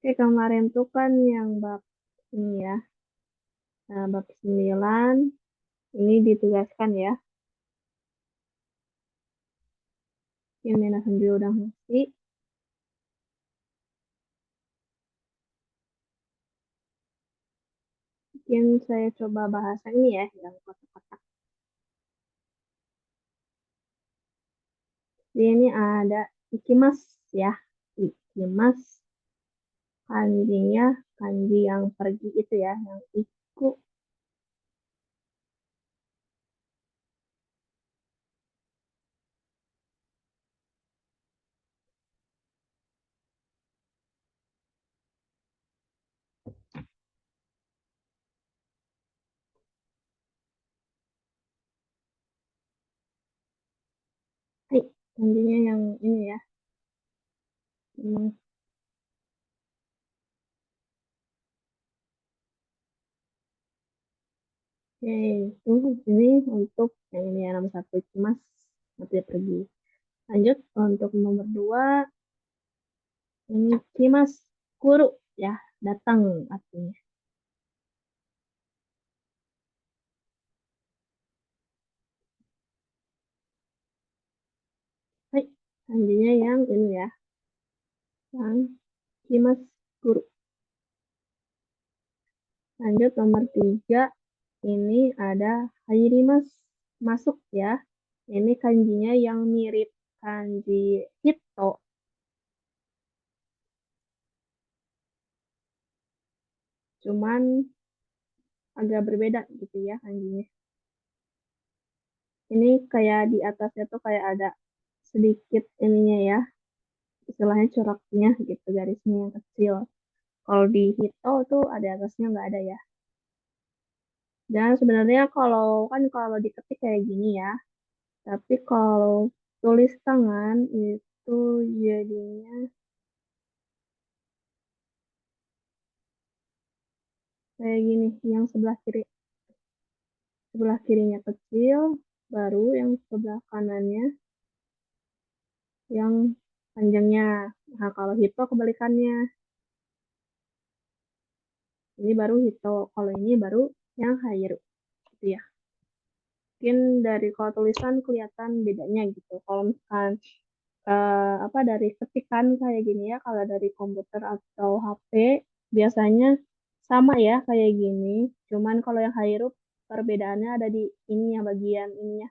Oke, kemarin tuh kan yang bab ini ya, bab 9 ini ditugaskan ya. Yang Mina sendiri udah ngerti. Mungkin saya coba bahasa ini ya, yang kotak-kotak. Di ini ada ikimas ya. Ikimas, kanjinya, kanji yang pergi itu ya, yang iku. Hai, kanjinya yang ini ya. Hmm, Oke, ini untuk yang ini ya, nomor satu ikimas, nanti pergi. Lanjut untuk nomor 2 ini kimas kuru ya, datang artinya. Hai, kanjinya yang ini ya, yang kimas kuru. Lanjut nomor 3 ini ada hairimas, masuk ya. Ini kanjinya yang mirip kanji hito, cuman agak berbeda gitu ya kanjinya. Ini kayak di atasnya tuh kayak ada sedikit ininya ya, istilahnya coraknya gitu, garisnya yang kecil. Kalau di hito tuh ada atasnya nggak ada ya. Dan sebenarnya kalau diketik kayak gini ya, tapi kalau tulis tangan itu jadinya kayak gini, yang sebelah kirinya kecil, baru yang sebelah kanannya yang panjangnya. Nah, kalau hito kebalikannya, ini baru hito, kalau ini baru yang hairu, gitu ya. Mungkin dari kalau tulisan kelihatan bedanya gitu. Kalau misalkan apa dari ketikan kayak gini ya, kalau dari komputer atau HP biasanya sama ya kayak gini. Cuman kalau yang high perbedaannya ada di ininya, bagian ininya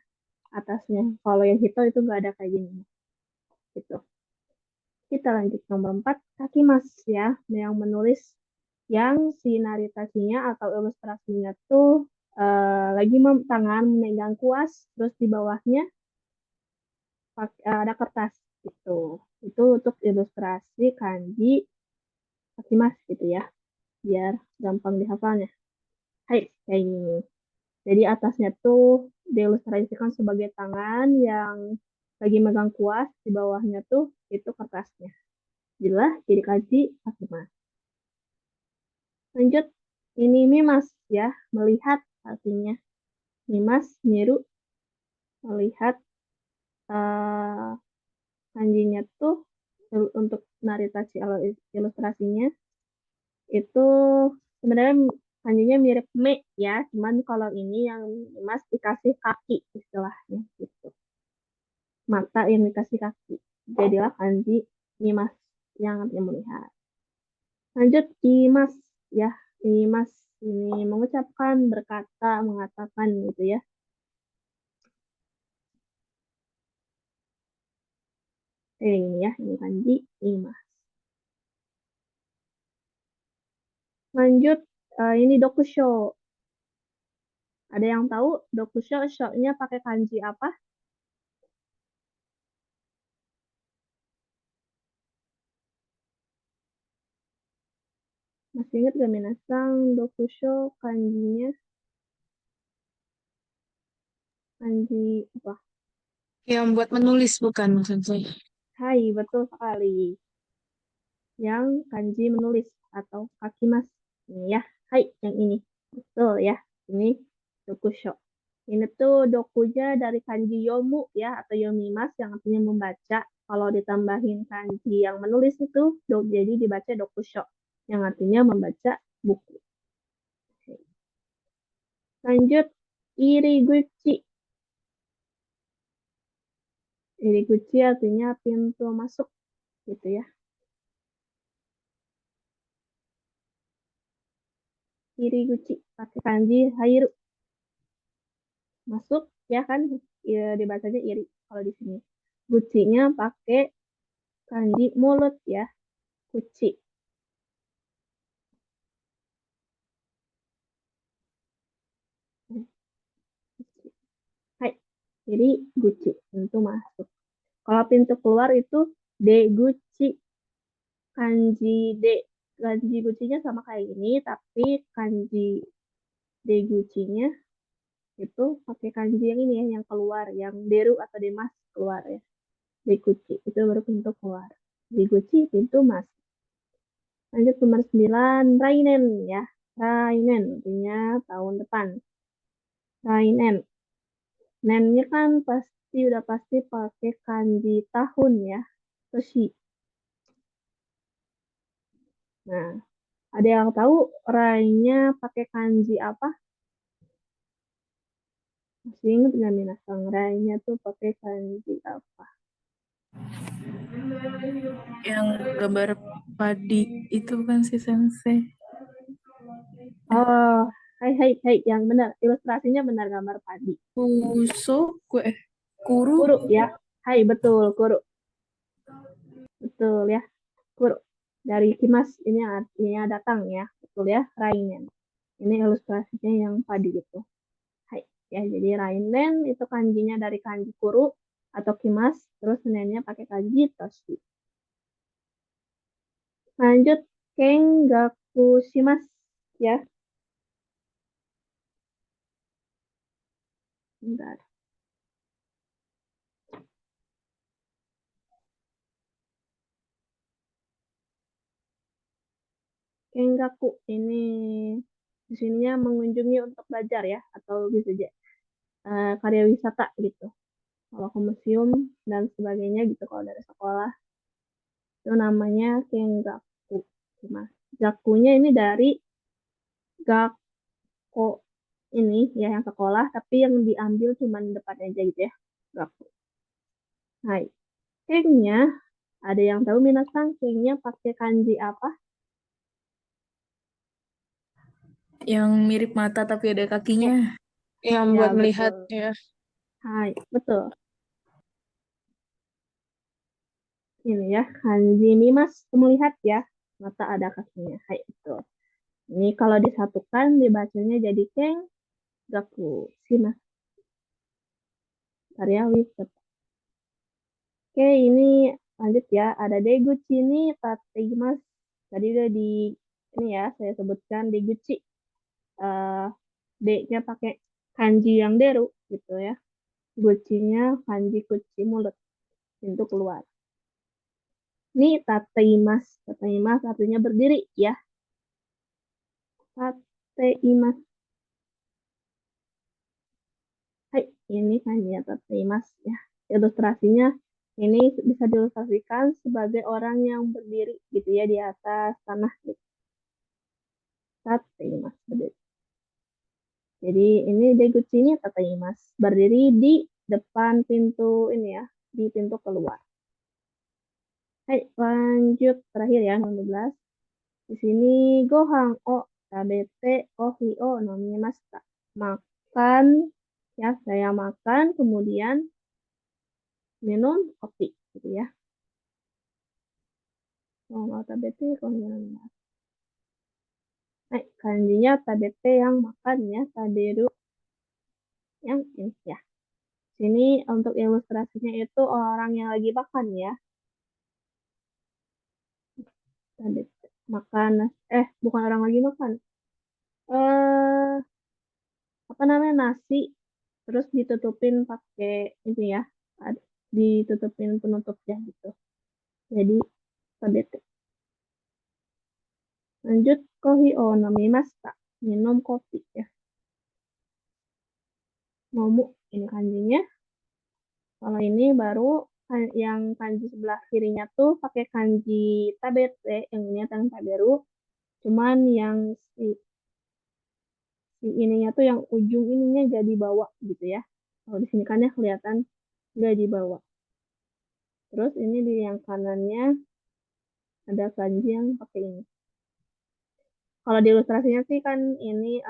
atasnya. Kalau yang hito itu nggak ada kayak gini gitu. Kita lanjut nomor 4 kaki mas ya, yang menulis yang si narasinya atau ilustrasinya tuh lagi tangan memegang kuas, terus di bawahnya ada kertas gitu. Itu untuk ilustrasi kanji Mas gitu ya, biar gampang dihafalnya. Hai, kayak gini. Jadi atasnya tuh diilustrasikan sebagai tangan yang lagi megang kuas, di bawahnya tuh itu kertasnya. Jelas jadi kanji Mas. Lanjut, ini Mimas ya, melihat artinya. Mimas, miru, melihat eh kanjinya tuh untuk naritasi ilustrasinya itu sebenarnya kanjinya mirip me ya, cuman kalau ini yang Mas dikasih kaki istilahnya gitu. Mata yang dikasih kaki. Jadilah kanji Nimas yang artinya melihat. Lanjut Imas ya. Imas ini mengucapkan, berkata, mengatakan gitu ya. Ini ya, ini kanji Imas. Lanjut ini dokusho. Ada yang tahu dokusho show-nya pakai kanji apa? Masih ingat gak Minasang Dokusho kanjinya kanji apa? Yang buat menulis bukan maksud saya. Hai, betul sekali. Yang kanji menulis atau kakimas. Ini ya. Hai, yang ini. Betul ya. Ini dokusho. Ini tuh dokunya dari kanji yomu ya atau yomimas yang artinya membaca. Kalau ditambahin kanji yang menulis itu jadi dibaca dokusho. yang artinya membaca buku. Lanjut, iriguchi. Iriguchi artinya pintu masuk, gitu ya. Iriguchi pakai kanji hairu. Masuk, ya kan? Ya, dibacanya iri kalau di sini. Gucinya pakai kanji mulut ya, kuci. Hai, jadi guci pintu masuk. Kalau pintu keluar itu deguchi, kanji de, kanji gucinya sama kayak ini, tapi kanji deguchinya itu pakai kanji yang ini ya, yang keluar, yang deru atau demas keluar ya. Deguchi itu baru pintu keluar. Deguchi pintu masuk. Lanjut nomor 9, Rainen ya. Rainen artinya tahun depan. Rainen. Nennya kan pasti udah pasti pakai kanji tahun ya. Toshi. Nah, ada yang tahu Rai-nya pakai kanji apa? Masih ingat nggak Minasang? Rai-nya tuh pakai kanji apa? Yang gambar padi itu kan si Sensei. Oh, hai hai hai, yang benar. Ilustrasinya benar gambar padi. Kuso, kuru. Kuru ya. Hai, betul, kuru. Betul ya, kuru. Dari Kimas ini artinya datang ya. Betul ya, Rainen. Ini ilustrasinya yang padi gitu. Hai, ya jadi Rainen itu kanjinya dari kanji kuru atau Kimas, terus nennya pakai kanji toshi. Lanjut, Kengaku shimasu ya. Bentar. Kengaku ini di sininya mengunjungi untuk belajar ya, atau bisa aja karya wisata gitu. Kalau ke museum dan sebagainya gitu kalau dari sekolah itu namanya Kengaku shimasu. Gakunya ini dari Gakko ini ya yang sekolah, tapi yang diambil cuma depan aja gitu ya. Gaku. Hai. Kengnya ada yang tahu Minasang kengnya pakai kanji apa? Yang mirip mata tapi ada Ya, kakinya. Yang ya buat melihat betul. ya. Hai, betul. Ini ya, kanji mimas melihat ya. Mata ada kakinya. Hai, betul. Ini kalau disatukan dibacanya jadi keng gaku shimas. Karya wisata. Oke, ini lanjut ya. Ada deguchi ini tateimasu. Tadi udah di ini ya, saya sebutkan deguchi. Eh D-nya pakai kanji yang deru gitu ya. Gucinya kanji kuci mulut, pintu keluar. Ini tateimasu. Tateimasu artinya berdiri ya. Tateimasu. Hai, ini kanji tateimasu ya. Ilustrasinya ini bisa diilustrasikan sebagai orang yang berdiri gitu ya di atas tanah gitu. Tateimasu berdiri. Jadi ini deguchi ini tateimasu berdiri di depan pintu ini ya, di pintu keluar. Hai, lanjut terakhir ya, nomor 12. Di sini gohang o tabete kohi o nomimashita. Makan, ya saya makan, kemudian minum kopi, gitu ya. Gohang o tabete kohi o nomimashita. Hai, kanjinya tabete yang makan ya, taberu yang ini ya. Sini untuk ilustrasinya itu orang yang lagi makan ya. Tabete. Makan, bukan orang lagi makan. Eh, apa namanya nasi terus ditutupin pakai itu ya, ditutupin penutupnya gitu, jadi tabete. Lanjut, kohi o nomimashita, minum kopi ya. Momu ini kanjinya. Kalau ini baru yang kanji sebelah kirinya tuh pakai kanji tabete, yang ini yang taberu, Cuman yang si ininya tuh yang ujung ininya gak dibawa gitu ya. Kalau di sini kan ya kelihatan gak dibawa. Terus ini di yang kanannya ada kanji yang pakai ini. Kalau di ilustrasinya sih kan ini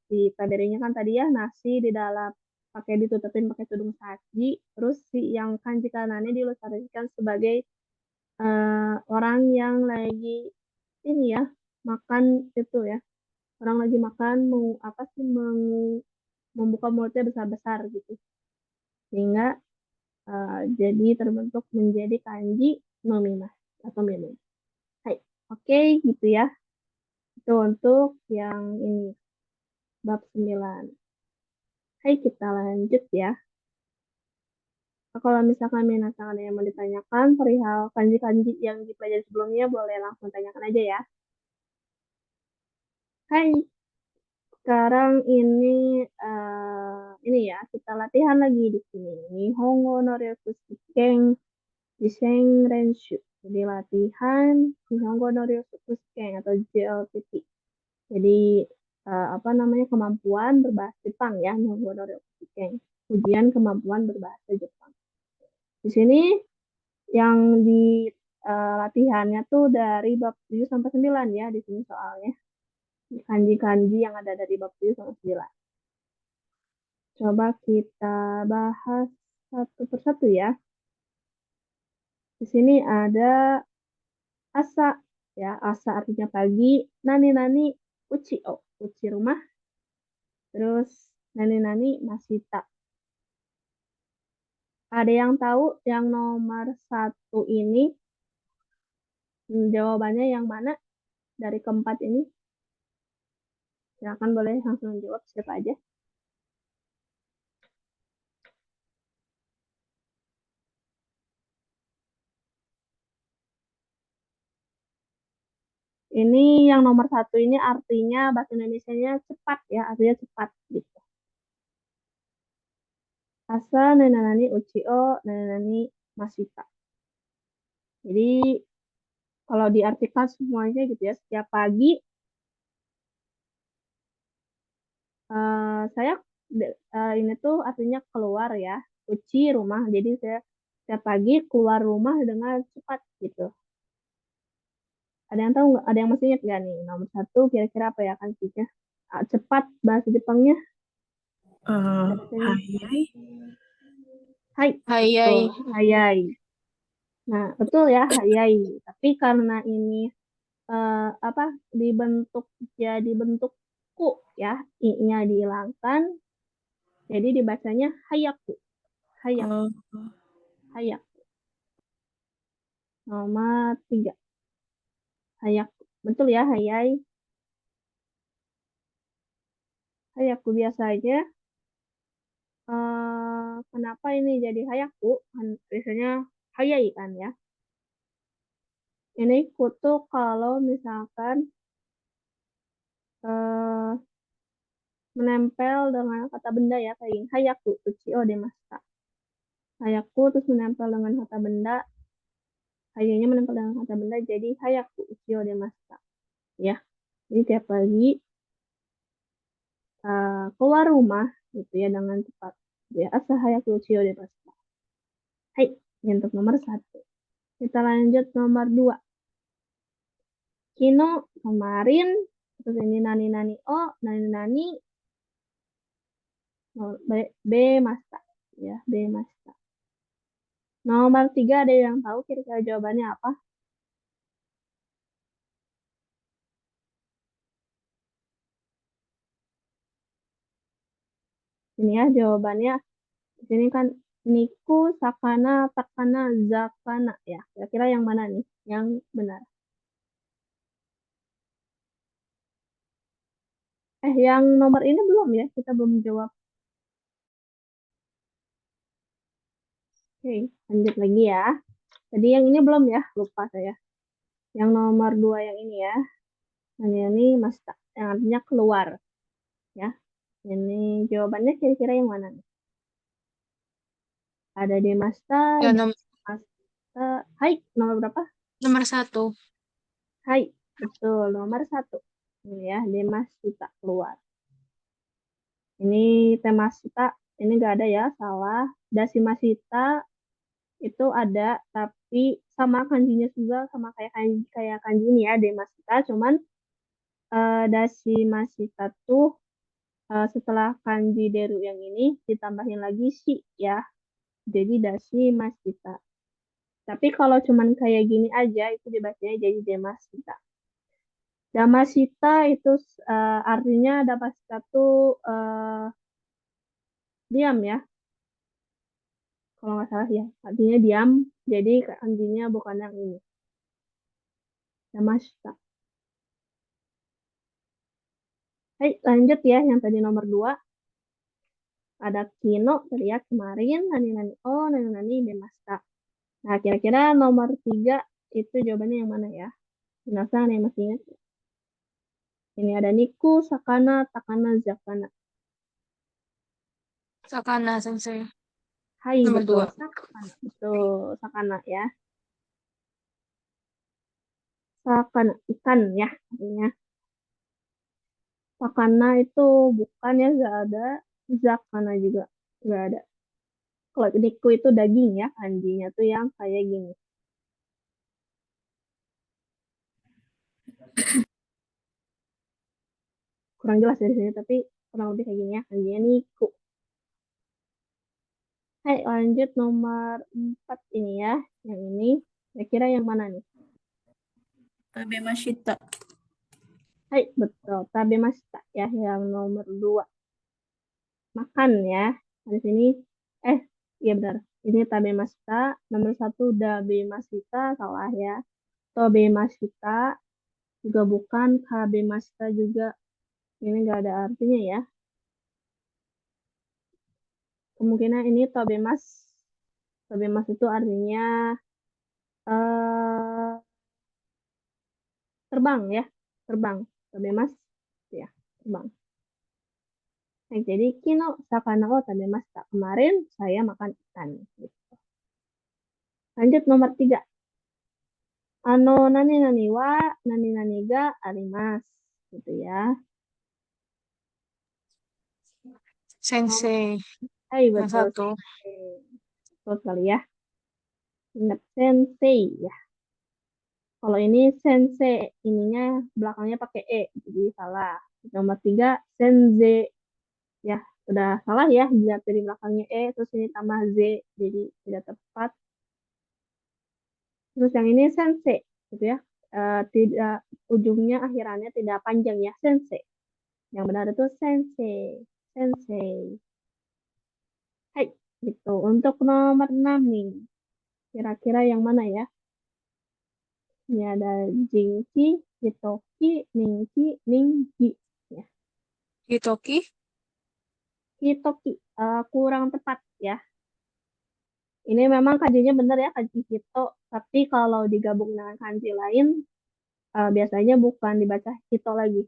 si taberinya kan tadi ya nasi di dalam pakai ditutupin pakai tudung saji. Terus si yang kanji kanannya diilustrasikan sebagai orang yang lagi ini ya makan itu ya. Orang lagi makan mau apa sih membuka mulutnya besar-besar gitu. Sehingga jadi terbentuk menjadi kanji nomimas atau meme. Hai, oke gitu ya. Itu untuk yang ini bab 9. Hai, kita lanjut ya. Nah, kalau misalkan Minasa ada yang mau ditanyakan perihal kanji-kanji yang dipelajari sebelumnya, boleh langsung tanyakan aja ya. Hai, sekarang ini ya, kita latihan lagi di sini. Nihongo no Ryoku Shiken Jisen Renshu. Jadi latihan Nihongo no Ryoku Shiken atau JLPT. Jadi apa namanya kemampuan berbahasa Jepang ya, Nihongo no Ryoku Shiken. Ujian kemampuan berbahasa Jepang. Di sini yang di latihannya tuh dari bab 7 sampai 9 ya di sini soalnya. Kanji-kanji yang ada dari bab 7 sampai 9. Coba kita bahas satu persatu ya. Di sini ada asa ya, asa artinya pagi, nani-nani uchi oh, uchi rumah. Terus nani-nani masita. Ada yang tahu yang nomor satu ini jawabannya yang mana dari keempat ini? Silakan boleh langsung jawab siapa aja. Ini yang nomor satu ini artinya bahasa Indonesianya cepat ya, artinya cepat gitu. Asa nenanani uchio nenanani masita. Jadi kalau diartikan semuanya gitu ya, setiap pagi saya ini tuh artinya keluar ya, uci rumah. Jadi saya setiap pagi keluar rumah dengan cepat gitu. Ada yang tahu nggak? Ada yang masih ingat nggak nih? Nomor satu kira-kira apa ya kanjinya? Cepat bahasa Jepangnya. Hayai. Hai, Hayai. betul. Hayai. Nah, betul ya, hayai. Tapi karena ini apa dibentuk jadi bentuk ku ya, i-nya dihilangkan, jadi dibacanya hayaku. Hayak, Oh, hayak. Nomor 3. Hayak. Betul ya, hayai. Hayaku biasanya kenapa ini jadi hayaku? Kan biasanya hayai kan ya. Ini kutu kalau misalkan eh, menempel dengan kata benda ya kayak gini. Hayaku, uchiyo demashita. Hayaku terus menempel dengan kata benda. Hayanya menempel dengan kata benda jadi hayaku uchiyo demashita. Ya, jadi tiap pagi keluar rumah gitu ya dengan cepat. Ya, asa hayaku uchiyo demashita. Hai, ini untuk nomor 1. Kita lanjut nomor 2. Kino kemarin, terus ini nani nani oh, nani nani B masta ya, B masta. Nomor 3 ada yang tahu kira-kira jawabannya apa? Ini ya jawabannya. Di sini kan niku, sakana, takana, zakana ya. Kira-kira yang mana nih yang benar? Yang nomor ini belum ya, kita belum jawab. Oke, lanjut lagi ya. Tadi yang ini belum ya, lupa saya. Yang nomor 2 yang ini ya. Ini masta, yang artinya keluar ya. Ini jawabannya kira-kira yang mana nih? Ada di masta, Ya, masta. Hai, nomor berapa? nomor 1. Hai, Betul, nomor 1. Ini ya, Demasita keluar. Ini Temasita, ini nggak ada ya, salah. Dasimasita itu ada, tapi sama kanjinya juga, sama kayak kanji ini ya, Demasita. Cuman Dasimasita tuh setelah kanji Deru yang ini ditambahin lagi si ya. Jadi Dasimasita. Tapi kalau cuman kayak gini aja itu dibacanya jadi Demasita. Damasita itu artinya Damasita tuh diam ya, kalau nggak salah ya. Artinya diam, jadi kanjinya bukan yang ini. Damasita. Hai, lanjut ya yang tadi nomor 2. Ada Kino, teriak kemarin, nani nani oh, nani nani Damasita. Nah, kira-kira nomor 3 itu jawabannya yang mana ya? Minasan yang masih ingat? Ini ada Niku, Sakana, Takana, Zakana. Sakana sensei. Hai, Nomor betul. 2. Sakana. Betul, Sakana ya. Sakana, ikan ya. Artinya. Sakana itu bukan ya, nggak ada. Zakana juga nggak ada. Kalau Niku itu daging ya, kanjinya tuh yang kayak gini. Kurang jelas dari sini, tapi kurang lebih kayak gini ya, kanjinya Niku. Hai, lanjut nomor 4 ini ya. Yang ini, kira-kira yang mana nih? Tabemashita. Hai, betul. Tabemashita ya, yang nomor 2. Makan ya. Di sini, eh, iya benar. Ini Tabemashita. Nomor 1, Dabemashita, salah ya. Tobemashita juga bukan. Kabemashita juga. Ini nggak ada artinya ya. Kemungkinan ini Tobemas. Tobemas itu artinya eh terbang ya. Terbang. Tobemas ya, terbang. Nah, jadi kino sakana o tabemashita. Kemarin saya makan ikan. Gitu. Lanjut nomor 3. Ano nani nani wa nani nani ga arimasu. Gitu ya. Nomor, Sensei. Yang betul. satu. Betul sekali ya. Ingat sensei ya. Kalau ini sensei, ininya belakangnya pakai E, jadi salah. Nomor 3, senze. Ya, udah salah ya, dilihat dari belakangnya E, terus ini tambah Z, jadi tidak tepat. Terus yang ini sensei, gitu ya. Tidak, ujungnya akhirannya tidak panjang ya, sensei. Yang benar itu sensei, sensei. Hai, gitu. Untuk nomor 6 nih, kira-kira yang mana ya? Ini ada Jinki, Hitoki, Ningki, Ningki. Ya. Hitoki. Hitoki kurang tepat ya. Ini memang kanjinya benar ya, kanji Hito, tapi kalau digabung dengan kanji lain biasanya bukan dibaca Hito lagi.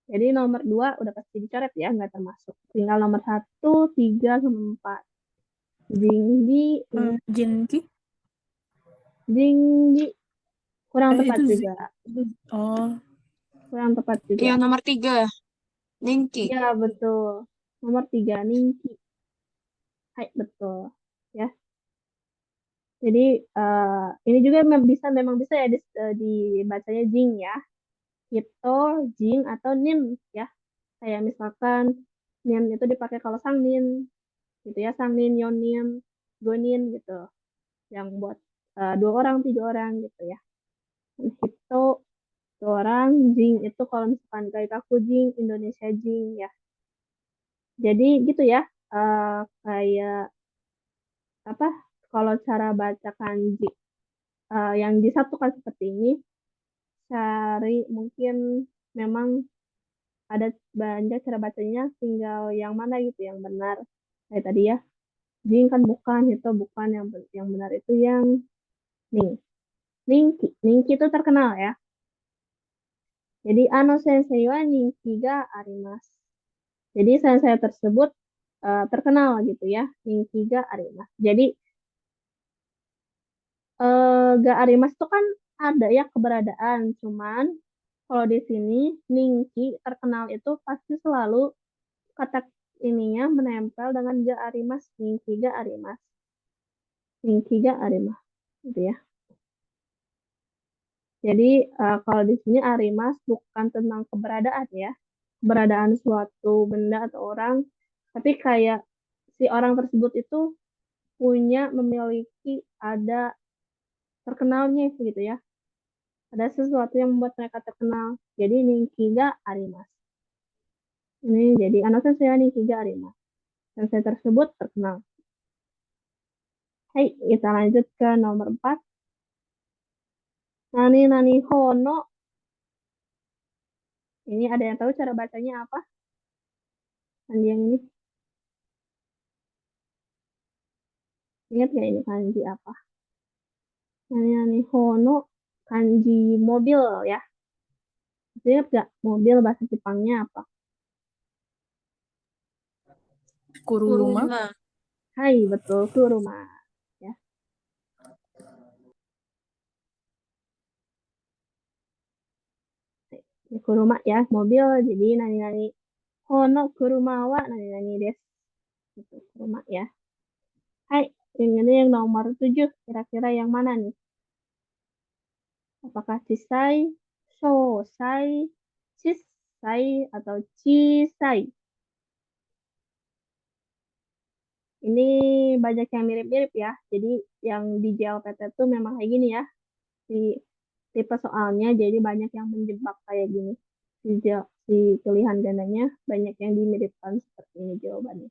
Jadi nomor 2 udah pasti dicoret ya, nggak termasuk. Tinggal nomor 1, 3, sama 4. Jinggi, Jinki. Jinggi kurang tepat Itu juga. oh, Kurang tepat juga. yang nomor 3. Ningki. Ya, betul. Nomor 3, Ningki. Hai, betul. Ya. Jadi ini juga memang bisa ya dibacanya Jing ya. Hito, Jing, atau Nin ya. Kayak misalkan Nin itu dipakai kalau sang Nin gitu ya, sang Nin, Yonin, Gonin gitu. Yang buat 2 orang, 3 orang gitu ya. Hito 2 orang, Jing itu kalau misalkan kayak aku Jing, Indonesia Jing ya. Jadi gitu ya. Kayak apa? Kalau cara baca kanji yang disatukan seperti ini, cari mungkin memang ada banyak cara bacanya, tinggal yang mana gitu yang benar. Kayak tadi ya, Jing kan bukan, itu bukan yang benar itu yang Ning. Ningki. Ningki itu terkenal ya. Jadi ano sensei wa Ningki ga arimasu. Jadi sensei tersebut terkenal gitu ya. Ningki ga arimasu. Jadi ga arimas itu kan ada ya keberadaan, cuman kalau di sini Ningki terkenal itu pasti selalu kata ininya menempel dengan ga arimas, Ningki ga arimas, Ningki ga arimas, gitu ya. Jadi kalau di sini arimas bukan tentang keberadaan ya, keberadaan suatu benda atau orang, tapi kayak si orang tersebut itu memiliki ada terkenalnya gitu ya. Ada sesuatu yang membuat mereka terkenal. Jadi Ninkiga arimas. Ini jadi anak saya Ninkiga arimas. Sensei tersebut terkenal. Hai, kita lanjut ke nomor 4. Nani nani hono. Ini ada yang tahu cara bacanya apa? Kanji yang ini. Ingat gak ini kanji apa? Nani nani hono. Kanji mobil ya. Ingat gak mobil bahasa Jepangnya apa? Kuruma. Hai, betul, kuruma. Ya. Kuruma ya, mobil. Jadi nani-nani hono kuruma wa nani-nani desu. Gitu, kuruma ya. Hai, ini yang nomor 7. Kira-kira yang mana nih? Apakah cisai, shosai, cisai, atau cisai? Ini banyak yang mirip-mirip ya. Jadi yang di JLPT itu memang kayak gini ya. Di tipe soalnya jadi banyak yang menjebak kayak gini. Si pilihan gandanya banyak yang dimiripkan seperti ini jawabannya.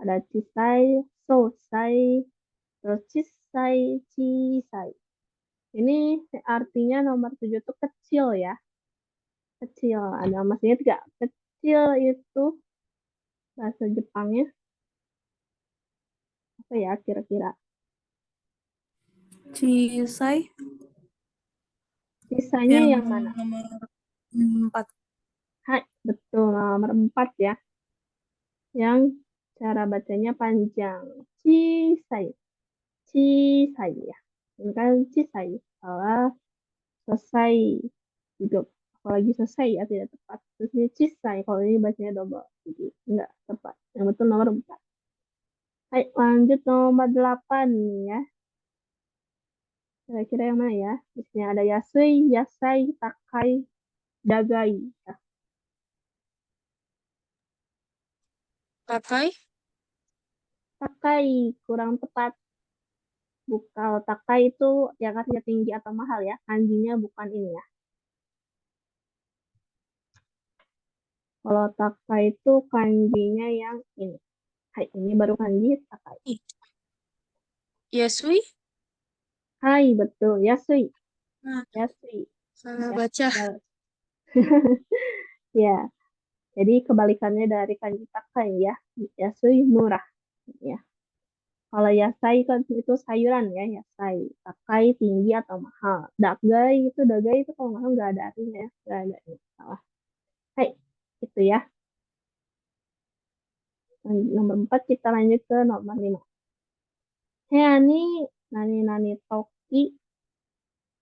Ada cisai, sosai, terus cisai, cisai. Ini artinya nomor 7 itu kecil ya. Kecil. Ada maksudnya tidak kecil itu bahasa Jepangnya apa ya kira-kira? Cisai. Sisanya yang mana? Nomor 4. Hai, betul nomor 4 ya. Yang cara bacanya panjang. Cisai. Cisai ya. Ini kan cisai. Salah selesai juga. Apalagi selesai ya tidak tepat. Terus ini cisai. Kalau ini bacanya double. Jadi enggak tepat. Yang betul nomor 4. Hai, lanjut nomor 8 nih ya. Kira-kira yang mana ya? Di sini ada yasui, yasai, takai, dagai. Ya, Pakai takai kurang tepat. Kalau takai itu yang artinya tinggi atau mahal ya. Kanjinya bukan ini ya. Kalau takai itu kanjinya yang ini. Hai, ini baru kanji takai. Yasui. Hai, betul. Yasui. Nah, Yasui. salah Ya, baca. ya. Jadi kebalikannya dari kanji takai ya. Yasui murah. Ya. Kalau yasai kan itu sayuran ya, yasai. Takai tinggi atau mahal. Dagai itu kalau nggak salah nggak ada artinya ya. Nggak ada ini. Salah. Hai, itu ya. Nomor 4 kita lanjut ke nomor 5. Heani nani nani toki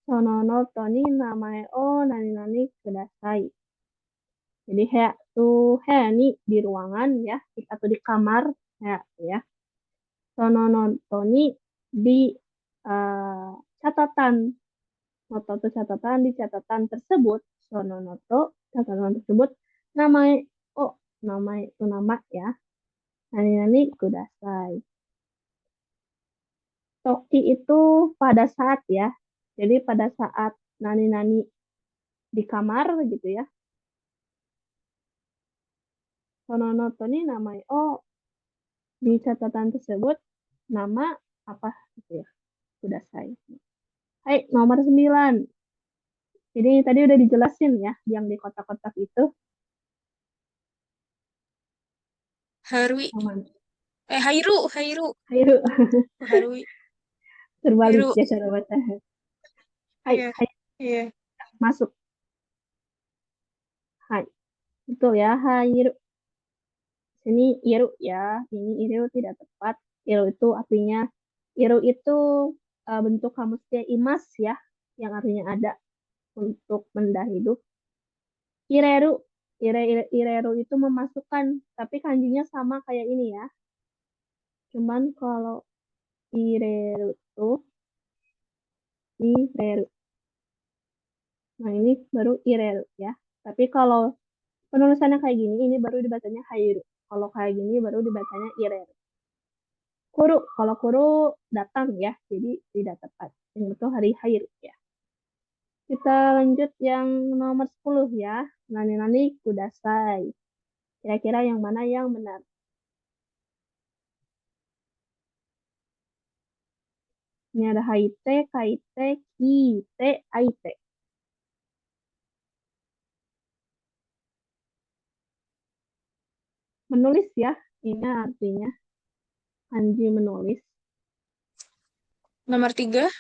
sono no to ni namae o nani nani kudasai. Jadi heani di ruangan ya, atau di kamar ya. Sono no to ni di catatan. Noto itu catatan, di catatan tersebut sono noto catatan tersebut namae o, nama itu nama ya. Nani nani kudasai. Toki itu pada saat ya. Jadi pada saat nani-nani di kamar gitu ya. Sononoto ini namanya. Oh, di catatan tersebut nama apa gitu ya. Sudah saya. Hai, nomor 9. Jadi tadi udah dijelasin ya yang di kotak-kotak itu. Harui. Aman. Hairu. Ayo, Harui. terbalik Hairu. ya cara baca. Hai, Iya. hai, Iya. masuk. Hai. Betul ya, Hairu. Sini iru ya. Ini iru tidak tepat. Iru itu artinya iru itu bentuk kamusnya imas ya, yang artinya ada untuk benda hidup. Ireru, ireru itu memasukkan, tapi kanjinya sama kayak ini ya. Cuman kalau ireru tuh ireru. Nah, ini baru ireru ya. Tapi kalau penulisannya kayak gini, ini baru dibacanya hairu. Kalau kayak gini baru dibacanya ireru. Kuru, kalau kuru datang ya, jadi tidak tepat. Yang betul hari hairu ya. Kita lanjut yang nomor 10 ya. Nani-nani kudasai. Kira-kira yang mana yang benar? Ini ada haite, kaite, kite, aite. Menulis ya, ini artinya kanji menulis. Nomor 3.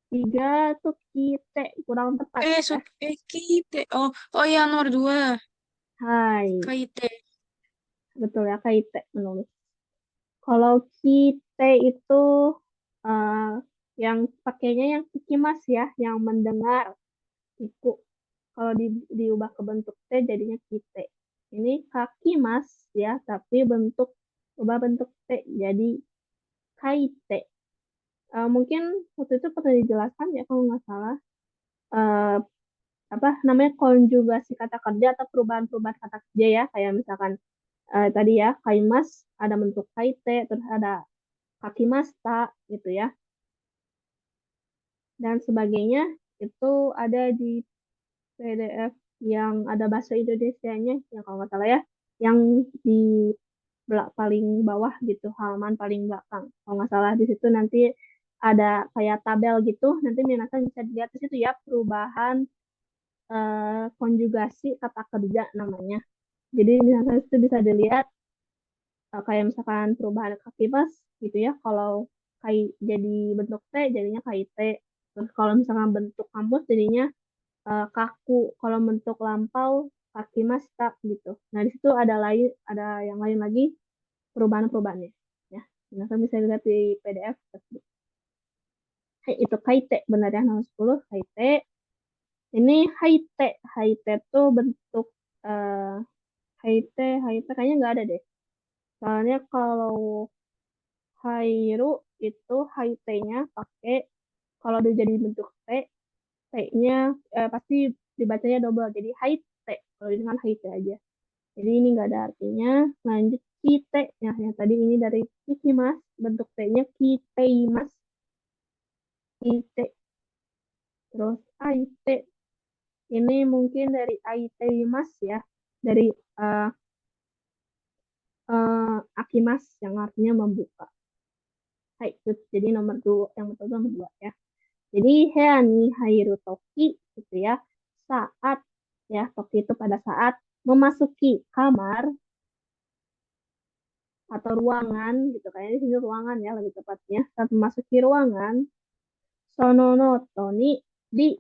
3 tuh kite, kurang tepat ya. Kite. Oh ya, nomor 2. Hai, Kaite. betul ya, kaite menulis. Kalau kite itu eh, yang pakainya yang kikimas ya, yang mendengar. Iku. Kalau diubah ke bentuk T jadinya kite. Ini kaki mas ya, tapi ubah bentuk T jadi kaite. Mungkin waktu itu pernah dijelaskan ya kalau nggak salah. Eh, apa namanya konjugasi kata kerja atau perubahan-perubahan kata kerja ya, kayak misalkan tadi ya kaimas ada bentuk kaite, terus ada kaki masta gitu ya, dan sebagainya itu ada di PDF yang ada bahasa Indonesianya yang kalau nggak salah ya, yang di paling bawah gitu, halaman paling belakang kalau nggak salah. Di situ nanti ada kayak tabel gitu, nanti minasan bisa dilihat di situ ya, perubahan konjugasi kata kerja namanya. Jadi misalkan itu bisa dilihat kayak misalkan perubahan kaki pas gitu ya, kalau kai jadi bentuk T jadinya KIT. Terus kalau misalkan bentuk kampus jadinya kaku, kalau bentuk lampau kaki mas tak gitu. Nah di situ ada yang lain lagi perubahan-perubahannya ya. Nah kan bisa dilihat di PDF tersebut. Hai, itu kaite benar ya, nomor 10 kaite. Ini haite, haite tuh bentuk eh haite, haite kayaknya nggak ada deh. Soalnya kalau hairu itu haite-nya pakai, kalau dia jadi bentuk T, T-nya pasti dibacanya double jadi haite. Kalau ini kan haite aja. Jadi ini nggak ada artinya. Lanjut kite. Ya, yang tadi ini dari kikimas. Bentuk T-nya kiteimas. Kite. Terus aite. Ini mungkin dari aiteimas ya. Dari eh, akimas yang artinya membuka. Hai, itu jadi nomor 2. Yang betul nomor 2 ya. Jadi heani hairu toki gitu ya. Saat ya, toki itu pada saat memasuki kamar atau ruangan gitu, kayaknya di sini ruangan ya lebih tepatnya, saat memasuki ruangan sononoto ni di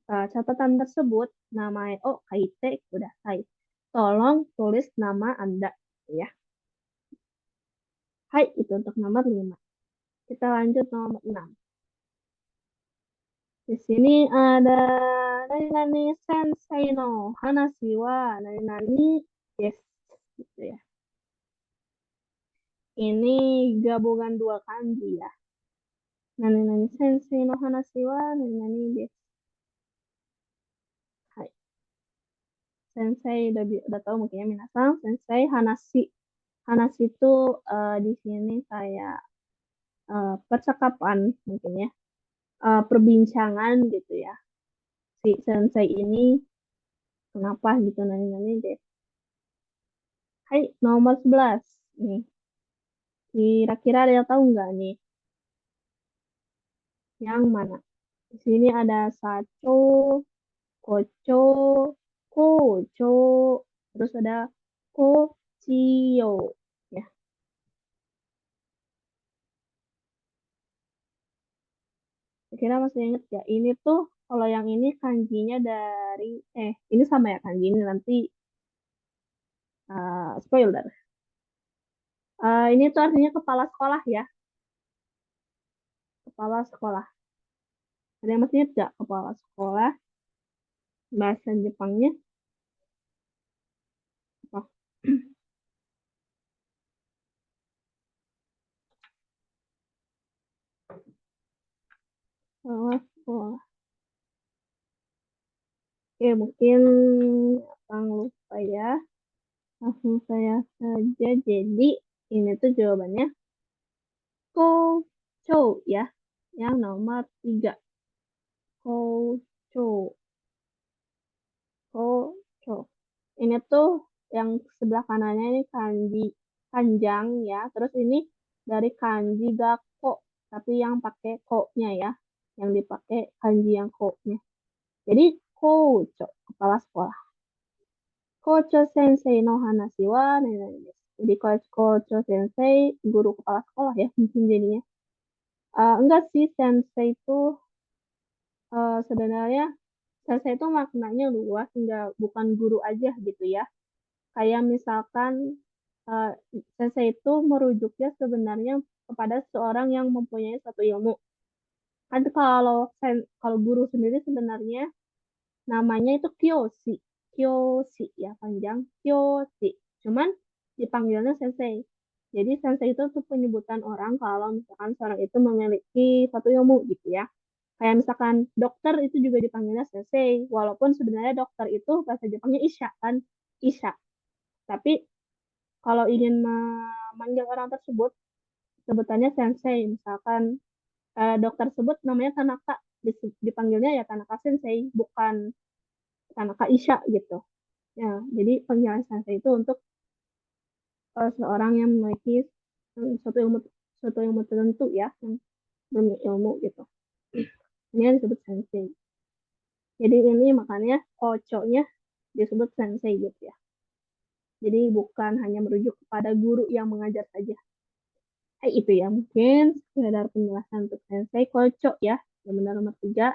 catatan tersebut nama kaite kudasai, tolong tulis nama Anda ya. Hai, itu untuk nomor 5. Kita lanjut nomor 6. Di sini ada nani nani sensei no hanashi wa nani nani yes gitu ya. Ini gabungan dua kanji ya. Nani nani sensei no hanashi wa nani nani yes. Hai. Sensei udah tahu mungkin ya minasan. Sensei hanashi. Hanashi itu di sini kayak percakapan mungkin ya. Perbincangan gitu ya. Si sensei ini kenapa gitu nani nani deh. Hai, nomor 11. Nih, kira-kira ada yang tahu nggak nih? Yang mana? Di sini ada sacho, kocho, kocho, terus ada kochiyo. Ya, kira masih inget ya? Ini tuh kalau yang ini kanjinya dari ini sama ya kanji ini nanti spoiler. Ini tuh artinya kepala sekolah ya. kepala sekolah. Ada yang masih ingat nggak kepala sekolah? Bahasa Jepangnya apa? Kepala sekolah. Oke, mungkin Abang lupa ya. Langsung saya saja. Jadi, ini tuh jawabannya Kocho ya. Yang nomor 3. Kocho. Kocho. Ini tuh yang sebelah kanannya ini kanji panjang ya. Terus ini dari kanji gakko. Tapi yang pakai ko-nya ya. Yang dipakai kanji yang ko-nya. Jadi, Kocho. Kepala sekolah. Kocho sensei no hanashi wa nani desu. Jadi Kocho sensei, guru kepala sekolah ya mungkin jadinya. Enggak sih, sensei itu sebenarnya sensei itu maknanya luas, enggak bukan guru aja gitu ya. Kayak misalkan eh, sensei itu merujuknya sebenarnya kepada seorang yang mempunyai satu ilmu. Kan kalau guru sendiri sebenarnya namanya itu Kyoshi. Kyoshi ya panjang. Kyoshi. Cuman dipanggilnya sensei. Jadi sensei itu tuh penyebutan orang kalau misalkan seorang itu memiliki satu ilmu gitu ya. Kayak misalkan dokter itu juga dipanggilnya sensei. Walaupun sebenarnya dokter itu bahasa Jepangnya isha kan. Isha. Tapi kalau ingin memanggil orang tersebut, sebutannya sensei. Misalkan dokter tersebut namanya Tanaka. Dipanggilnya ya Tanaka Sensei, bukan Tanaka Isha gitu. Ya, jadi panggilan sensei itu untuk seorang yang memiliki suatu ilmu tertentu ya, yang ilmu gitu. Ini yang disebut sensei. Jadi ini makanya koconya disebut sensei gitu ya. Jadi bukan hanya merujuk kepada guru yang mengajar saja. Itu ya mungkin sekedar penjelasan untuk sensei koco ya. Yang benar nomor 3.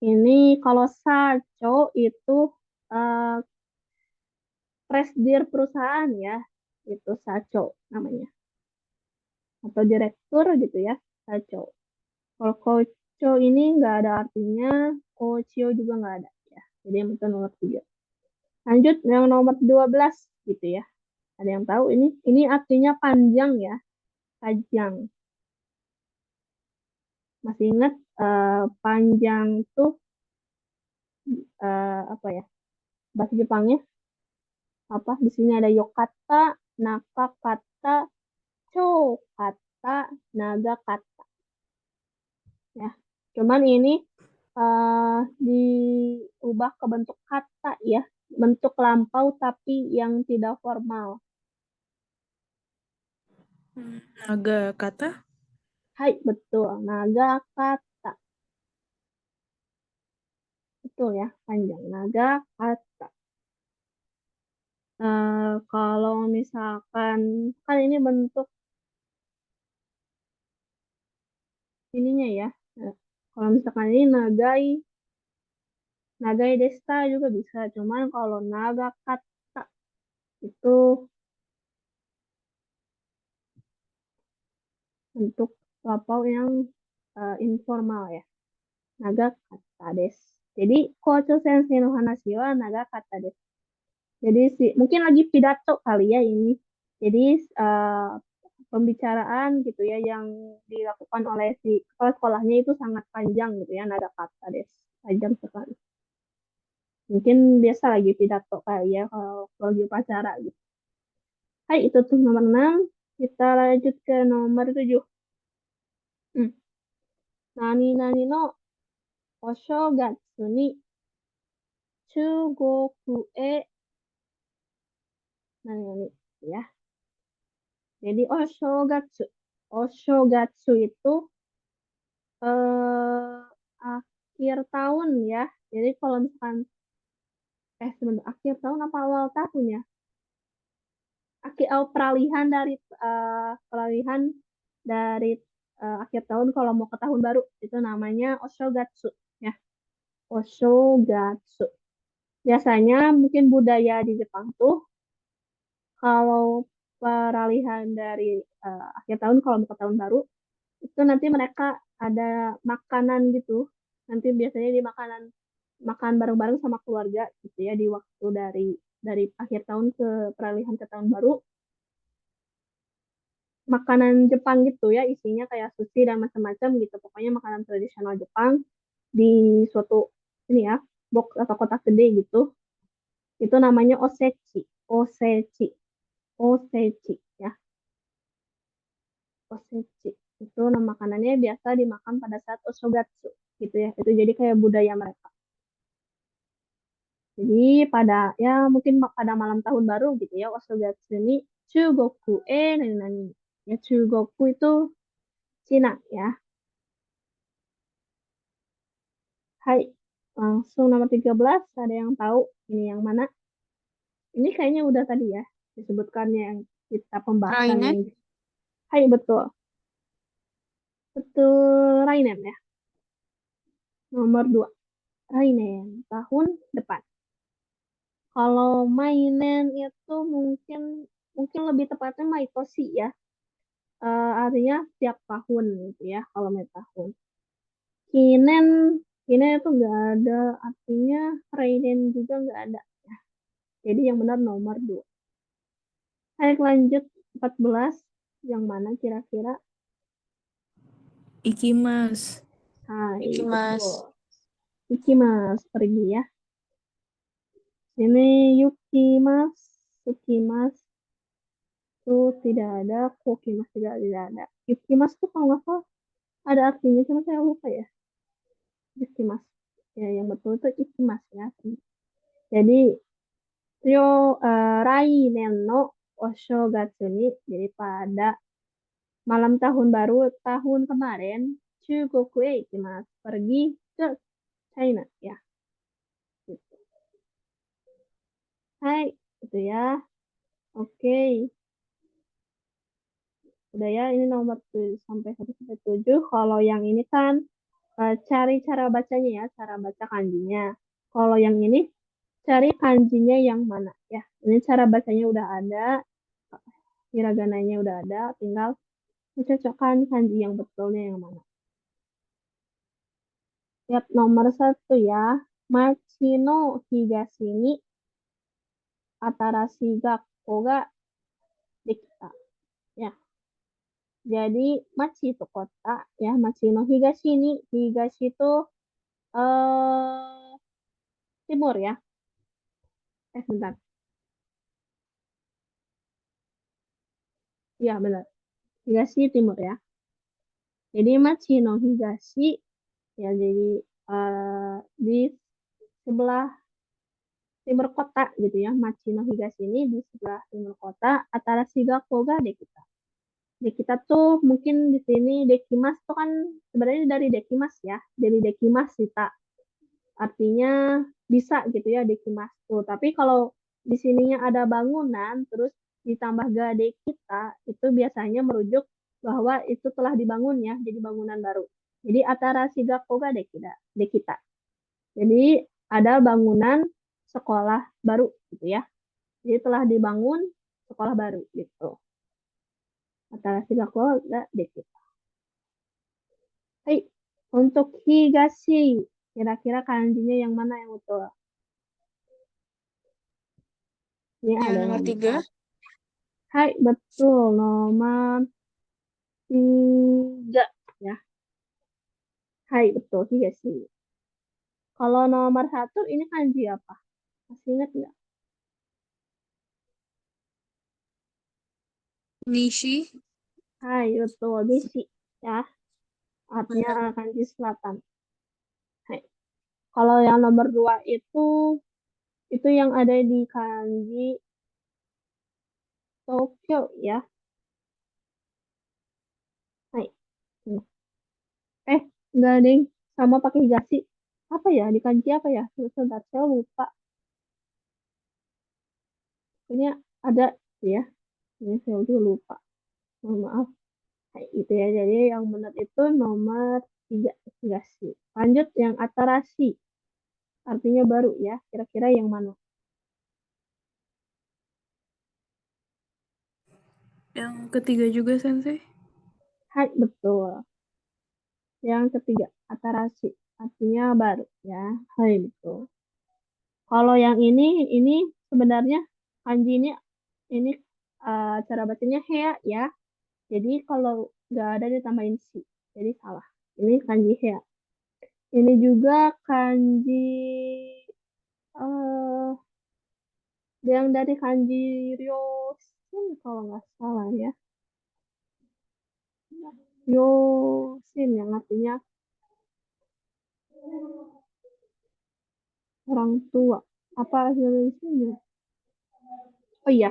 Ini kalau saco itu uh, presdir perusahaan ya. Itu saco namanya. Atau direktur gitu ya, saco. Kalau koco ini nggak ada artinya, kocio juga nggak ada ya. Jadi yang itu nomor 3. Lanjut yang nomor 12 gitu ya. Ada yang tahu ini? Ini artinya panjang ya, panjang. Masih ingat panjang tuh apa ya? Bahasa Jepangnya apa? Di sini ada yokata, nakakata, chokata, nagakata. Ya. Cuman ini diubah ke bentuk kata ya, bentuk lampau tapi yang tidak formal. Naga kata? Hai, betul. Naga kata. Betul ya, panjang. Naga kata. Kalau misalkan, kan ini bentuk ininya ya. Kalau misalkan ini nagai, nagai desta juga bisa. Cuman kalau naga kata itu bentuk lampau yang informal ya. Naga kata des. Jadi Kocho Sensei no Hanashi wa naga kata des. Jadi mungkin lagi pidato kali ya ini. Jadi pembicaraan gitu ya yang dilakukan oleh si kepala sekolahnya itu sangat panjang gitu ya, naga kata des. Panjang sekali. Mungkin biasa lagi pidato kali ya kalau lagi upacara gitu. Hai, itu tuh nomor 6. Kita lanjut ke nomor 7. Hmm. Nani nani no oshogatsu ni chugoku e nani nani ya. Jadi oshogatsu. Oshogatsu itu eh akhir tahun ya. Jadi kalau misalkan sebentar akhir tahun apa awal tahun ya? Peralihan dari peralihan dari akhir tahun kalau mau ke tahun baru itu namanya oshogatsu ya. Oshogatsu. Biasanya mungkin budaya di Jepang tuh kalau peralihan dari akhir tahun kalau mau ke tahun baru itu nanti mereka ada makanan gitu. Nanti biasanya di makan bareng-bareng sama keluarga gitu ya di waktu dari akhir tahun ke peralihan ke tahun baru. Makanan Jepang gitu ya, isinya kayak sushi dan macam-macam gitu. Pokoknya makanan tradisional Jepang di suatu ini ya, box atau kotak gede gitu. Itu namanya osechi. Osechi. Osechi ya. Osechi. Itu nama makanannya biasa dimakan pada saat osogatsu gitu ya. Itu jadi kayak budaya mereka. Jadi mungkin pada malam tahun baru gitu ya, osogatsu ini Chugoku nani. Ya Chugoku itu Cina ya. Hai, langsung nomor 13 ada yang tahu ini yang mana? Ini kayaknya udah tadi ya disebutkannya yang kita pembahasan Rainen? yang Hai, betul. Betul Rainen ya. Nomor 2. Rainen tahun depan. Kalau mainen itu mungkin mungkin lebih tepatnya maitoshi ya. Artinya tiap tahun gitu ya kalau tahun. Kinen kinen itu nggak ada artinya Rainen juga nggak ada. Jadi yang benar nomor 2. Ayo lanjut 14. Yang mana kira-kira? Ikimas. Hai, Ikimas. betul. Ikimas, pergi ya. Ini Yukimas, Yukimas itu tidak ada, Kokimas juga tidak ada. Yukimas tuh kalau nggak salah ada artinya, cuma saya lupa ya. Yukimas. Ya, yang betul itu Ikimas ya. Jadi, Rainen no Oshogatsu ni, jadi pada malam tahun baru tahun kemarin, Chugoku e ikimasu, pergi ke China ya. Gitu. Hai, itu ya. Oke, udah ya ini nomor sampai 1 sampai 7. Kalau yang ini kan cari cara bacanya ya, cara baca kanjinya. Kalau yang ini cari kanjinya yang mana ya. Ini cara bacanya udah ada, hiragananya udah ada, tinggal mencocokkan kanji yang betulnya yang mana. Lihat nomor 1 ya. Machi no higashi ni atarashi gakko ga dekita. Ya. Jadi Machi itu kota ya, Machi no Higashi ini Higashi itu eh timur ya. Bentar. Iya benar. Higashi timur ya. Jadi Machi no Higashi ya jadi di sebelah timur kota gitu ya. Machi no Higashi ini di sebelah timur kota antara Shigako ga Dekita. Dekita tuh mungkin di sini Dekimas tuh kan sebenarnya dari Dekimas ya. Dari Dekimas Sita. Artinya bisa gitu ya Dekimas tuh. Tapi kalau di sininya ada bangunan terus ditambah gade kita itu biasanya merujuk bahwa itu telah dibangun ya jadi bangunan baru. Jadi Atara Shigako ga Dekita. Jadi ada bangunan sekolah baru gitu ya. Jadi telah dibangun sekolah baru gitu. Atara Shigako ga Dekita. Hai, untuk Higashi kira-kira kanjinya yang mana yang betul? Ini Yang ada nomor nomor 3. Hai, betul. Nomor 3 ya. Hai, betul. Tiga sih. Kalau nomor 1 ini kanji apa? Masih ingat nggak? Nishi. Hai, betul. Misi ya. Artinya Benar. kanji selatan. Hai. Kalau yang nomor 2 itu yang ada di kanji Tokyo ya. Hai. Eh, enggak ding. Sama pakai higashi. Apa ya? Di kanji apa ya? Sebentar, saya lupa. Pokoknya ada ya. Ini saya juga lupa. Mohon maaf. Kayak gitu ya. Jadi yang benar itu nomor 3. Higashi. Lanjut yang Atarashi. Artinya baru ya. Kira-kira yang mana? Yang ketiga juga, Sensei. Hai, betul. Yang ketiga, atarashi. Artinya baru ya. Hai gitu. Kalau yang ini sebenarnya kanji ini cara bacanya hea ya. Jadi kalau nggak ada ditambahin si. Jadi salah. Ini kanji hea. Ini juga kanji eh yang dari kanji ryosin kalau nggak salah ya. Ryosin yang artinya orang tua. Apa ryosin ya? Oh iya,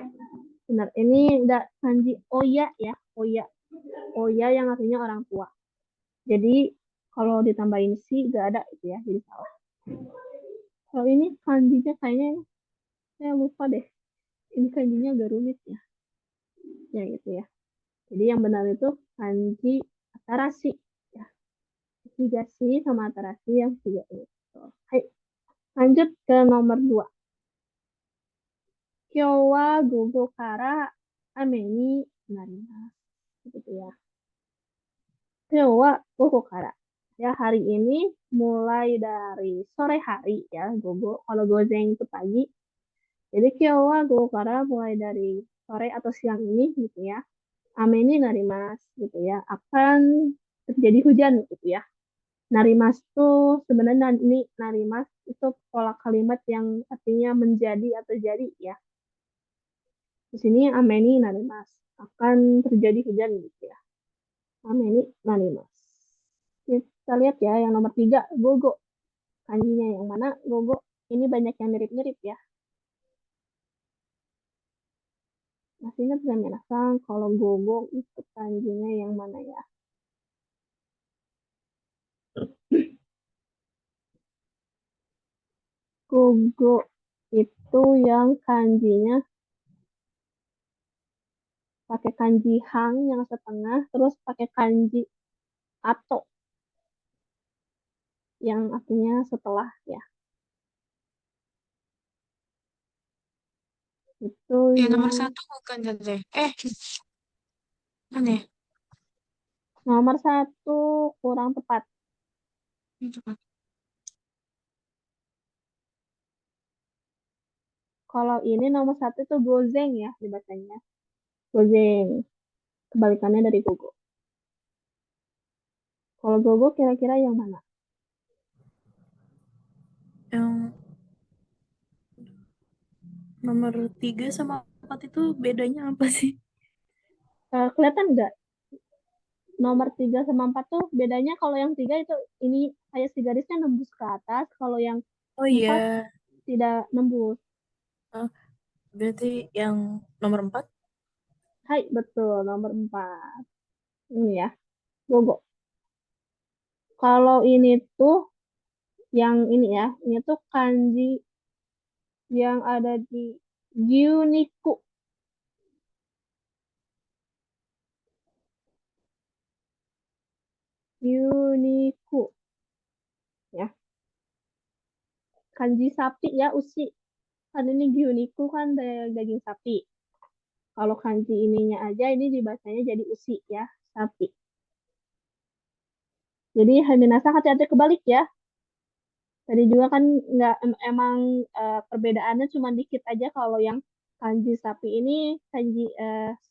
benar. Ini udah kanji oya ya. Oya. Oya yang artinya orang tua. Jadi kalau ditambahin si nggak ada itu ya. Jadi salah. Kalau ini kanjinya kayaknya saya lupa deh. Ini kanjinya agak rumit ya. Ya gitu ya. Jadi yang benar itu kanji atarashi. Ya. Tiga si sama atarashi yang tiga itu. Hai, lanjut ke nomor 2. Kyo wa gogo kara ame ni narimasu. Gitu ya. Kyo wa gogo kara. Ya, hari ini mulai dari sore hari ya, gogo. Kalau gozeng itu pagi. Jadi kyo wa gogo kara mulai dari sore atau siang ini gitu ya. Ame ni narimasu gitu ya. Akan terjadi hujan gitu ya. Narimas tuh sebenarnya ini narimas itu pola kalimat yang artinya menjadi atau jadi ya. Di sini ameni narimas akan terjadi hujan gitu ya. Ameni narimas. Kita lihat ya yang nomor 3 gogo. Kanjinya yang mana gogo? Ini banyak yang mirip-mirip ya. Masih ingat kan minasan kalau gogo itu kanjinya yang mana ya? Gogo itu yang kanjinya pakai kanji hang yang setengah, terus pakai kanji ato yang artinya setelah ya. Itu Nomor yang 1 bukan Tante. Mana ya? nomor 1 kurang tepat. Itu kan. Kalau ini nomor 1 itu gozeng ya dibacanya. Gozeng. Kebalikannya dari gogo. Kalau gogo kira-kira yang mana? Yang nomor 3 sama 4 itu bedanya apa sih? Kelihatan nggak? Nomor 3 sama 4 tuh bedanya kalau yang 3 itu ini kayak si garisnya nembus ke atas. Kalau yang Oh 4 iya, tidak nembus. berarti yang nomor 4? Hai, betul. Nomor 4. Ini ya. Gogo. Kalau ini tuh yang ini ya. Ini tuh kanji yang ada di Gyuniku. Gyuniku ya. Kanji sapi ya, usi. Kan ini Gyuniku kan dari daging sapi. Kalau kanji ininya aja ini dibacanya jadi usi ya, sapi. Jadi Haminasa hati-hati kebalik ya. Tadi juga kan nggak emang perbedaannya cuma dikit aja kalau yang kanji sapi ini kanji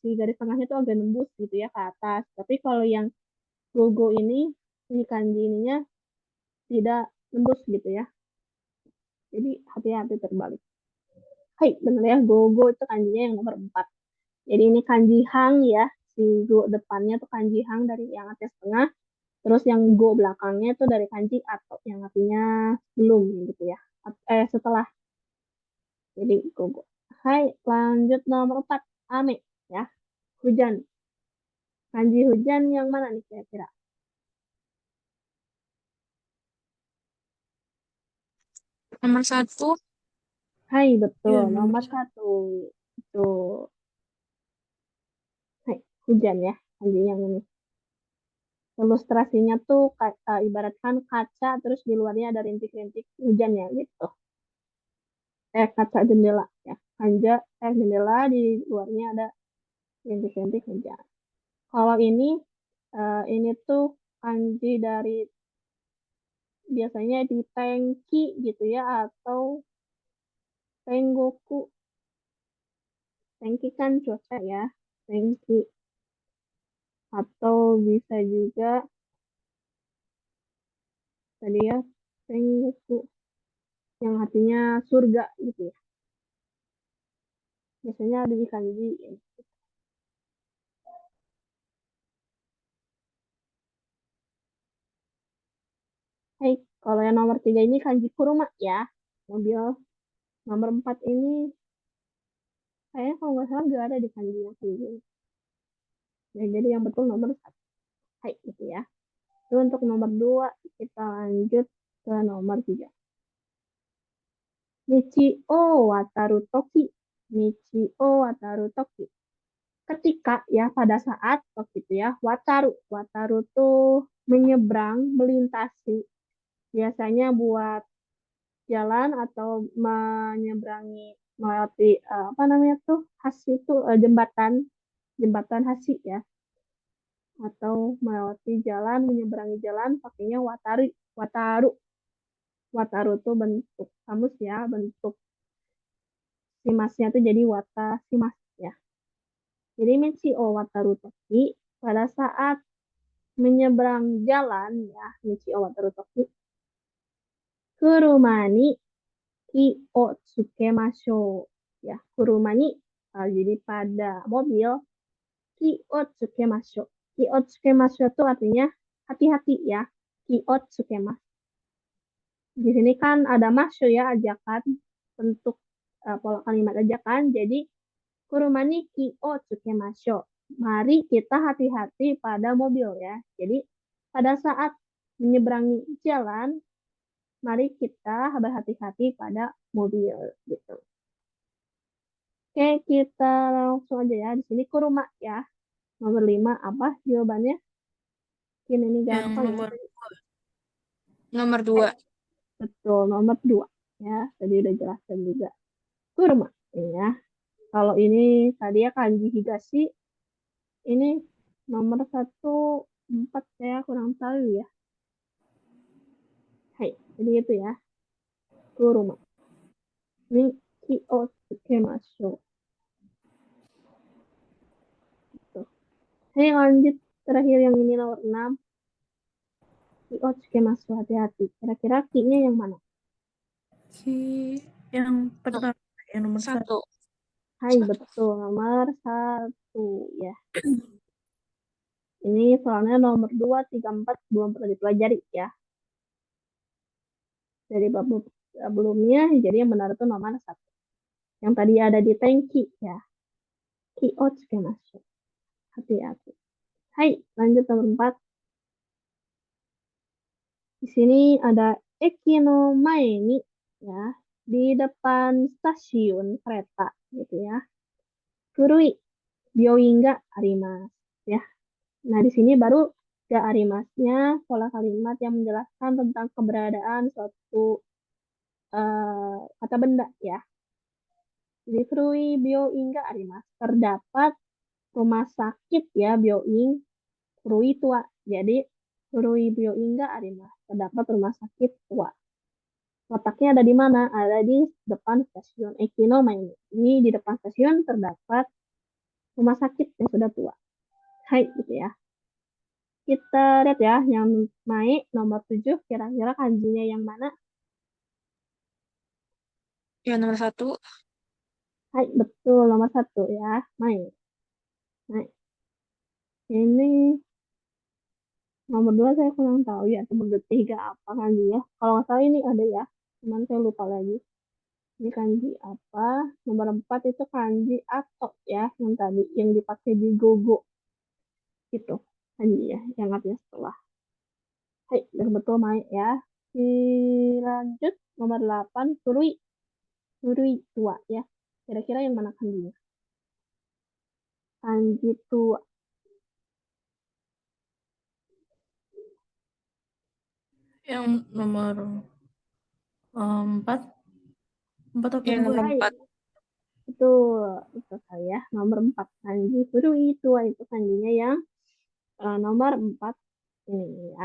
si garis tengahnya tuh agak nembus gitu ya ke atas. Tapi kalau yang gogo ini kanji ininya tidak nembus gitu ya. Jadi hati-hati terbalik. Hai, bener ya, gogo itu kanjinya yang nomor 4. Jadi ini kanji hang ya, si go depannya tuh kanji hang dari yang atas tengah, terus yang go belakangnya tuh dari kanji atau yang artinya belum gitu ya. Setelah. Jadi gogo. Hai, lanjut nomor 4. Ame ya, hujan. Kanji hujan yang mana nih kira-kira? Nomor 1. Hai, betul. Iya, nomor Nomor 1. Itu. Hai, hujan ya, kanji yang ini. Ilustrasinya tuh ibaratkan kaca terus di luarnya ada rintik-rintik hujan ya gitu. Kaca jendela ya. Jendela di luarnya ada rintik-rintik hujan. Kalau ini tuh kanji dari biasanya di Tenki gitu ya, atau Tengoku. Tenki kan cuaca ya, Tenki. Atau bisa juga tadi ya, Tengoku, yang artinya surga gitu ya. Biasanya ada di kanji. Hai, kalau yang nomor 3 ini kanji kuruma ya, mobil. Nomor 4 ini kayaknya kalau nggak salah nggak ada di kanji yang kayak gini. Ya, jadi yang betul nomor 1. Hai, gitu ya. Itu untuk nomor 2, kita lanjut ke nomor 3. Michio wataru toki. Michio wataru toki. Ketika ya, pada saat toki itu ya, wataru. Wataru tuh menyeberang, melintasi. Biasanya buat jalan atau menyeberangi melewati apa namanya tuh, hasi itu jembatan, jembatan hasi ya, atau melewati jalan, menyeberangi jalan pakainya wataru. Wataru. Wataru tuh bentuk kamus ya, bentuk simasnya tuh jadi wata simas ya. Jadi Michio wataru toki, pada saat menyeberang jalan ya, Michio wataru toki, kurumani ki o tsukemashou ya, kurumani, jadi pada mobil, ki o tsukemashou. Ki o tsukemashou itu artinya hati-hati ya, ki o tsukemashou. Di sini kan ada masyo ya, ajakan, bentuk pola kalimat ajakan. Jadi kurumani ki o tsukemashou. Mari kita hati-hati pada mobil ya. Jadi pada saat menyeberangi jalan, mari kita berhati-hati pada mobil gitu. Oke, kita langsung aja ya. Di sini kuruma ya. Nomor 5 apa jawabannya? Mungkin ini Yang gampang ya. Nomor 2. Betul, nomor 2 ya. Tadi udah jelaskan juga. Kuruma ya. Kalau ini tadi ya kanji higashi, ini nomor 1, 4 saya kurang tahu ya. Hai, jadi itu ya. Kuruma. Ni ki o tsukemashou. Gitu. Saya lanjut terakhir yang ini nomor 6. Ki o tsukemashou, hati-hati. Kira-kira ki-nya yang mana? Ki yang pertama, yang nomor 1. 1. Hai, betul. Nomor 1 ya. Ini soalnya nomor 2, 3, 4 belum pernah dipelajari ya. Dari bab sebelumnya, jadi yang benar itu nomor 1. Yang tadi ada di Tenki ya. Ki o tsukemashou. Hati-hati. Hai, lanjut nomor 4. Di sini ada eki no mae ni ya, di depan stasiun kereta gitu ya. Kurui byoin ga arimasu ya. Nah, di sini baru ga arimasnya pola kalimat yang menjelaskan tentang keberadaan suatu kata benda ya. Jadi kurui byoin ga arimasu, terdapat rumah sakit ya, byoin kurui tua. Jadi kurui byoin ga arimasu, terdapat rumah sakit tua. Letaknya ada di mana? Ada di depan stasiun Ekino Maini. Ini di depan stasiun terdapat rumah sakit yang sudah tua. Hai, gitu ya. Kita lihat ya, yang Mai nomor 7, kira-kira kanjinya yang mana? Ya, nomor 1. Hai, betul, nomor 1 ya, Mai. Nah, ini nomor 2 saya kurang tahu ya, nomor 3 apa kanjinya. Kalau nggak salah ini ada ya, cuman saya lupa lagi. Ini kanji apa? Nomor 4 itu kanji atok ya, yang tadi, yang dipakai di gogo. Gitu, kanji ya, yang artinya setelah. Hai, yang betul Mai ya. Dilanjut nomor 8, surui. Surui tua ya. Kira-kira yang mana kanjinya? Kanji tua. Yang nomor 4. 4 apa Ya, 2? nomor Hai, 4. itu saya. Nomor 4 kanji surui tua itu kanjinya yang nomor 4 ini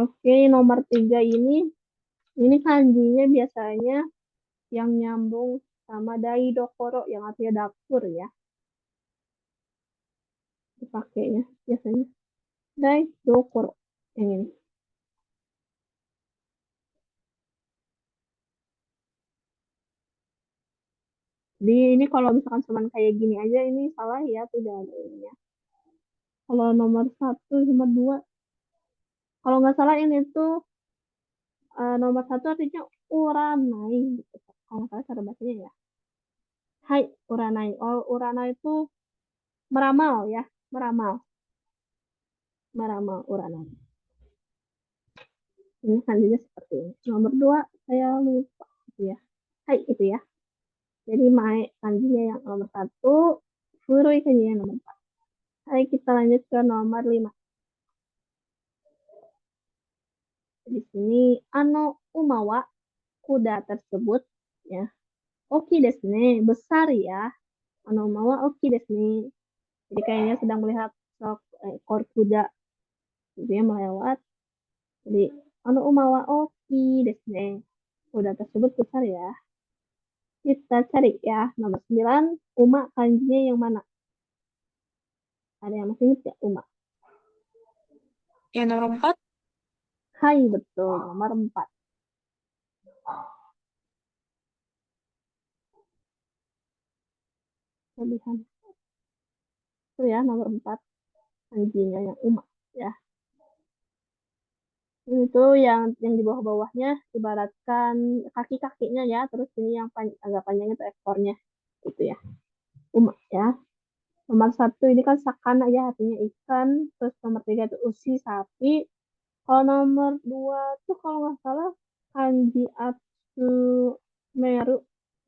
Oke, nomor 3 ini kanjinya biasanya yang nyambung sama daidokoro yang artinya dapur ya. Dipakainya biasanya daidokoro yang ini. Jadi ini kalau misalkan cuman kayak gini aja ini salah ya, tidak ada ininya. Kalau nomor 1, nomor 2, kalau nggak salah ini tuh nomor 1 artinya uranai gitu. Kalau nggak salah cara bacanya ya. Hai, uranai. Oh, uranai itu meramal ya, meramal, meramal uranai. Ini kanjinya seperti ini. Nomor 2 saya lupa gitu ya. Hai itu ya. Jadi mae kanjinya yang nomor 1, furui kanjinya yang nomor 4. Hai kita lanjut ke nomor 5. Di sini ano umawa kuda tersebut ya. Oki desu ne, besar ya. Ano umawa oki desu ne. Jadi kayaknya sedang melihat ekor kuda gitu ya melewat. Jadi ano umawa oki desu ne. Kuda tersebut besar ya. Kita cari ya. Nomor 9, uma kanjinya yang mana? Ada yang masih ingat ya uma? Yang nomor 4. Hai, betul. Nomor 4. Kelebihan. Itu ya, nomor 4. Kanjinya yang uma. Ya. Itu yang di bawah-bawahnya ibaratkan kaki-kakinya ya. Terus ini yang agak panjang itu ekornya. Itu ya. Uma ya. Nomor 1 ini kan sakana ya, artinya ikan. Terus nomor 3 itu usi, sapi. Kalau nomor 2 tuh kalau nggak salah kanji Atsumeru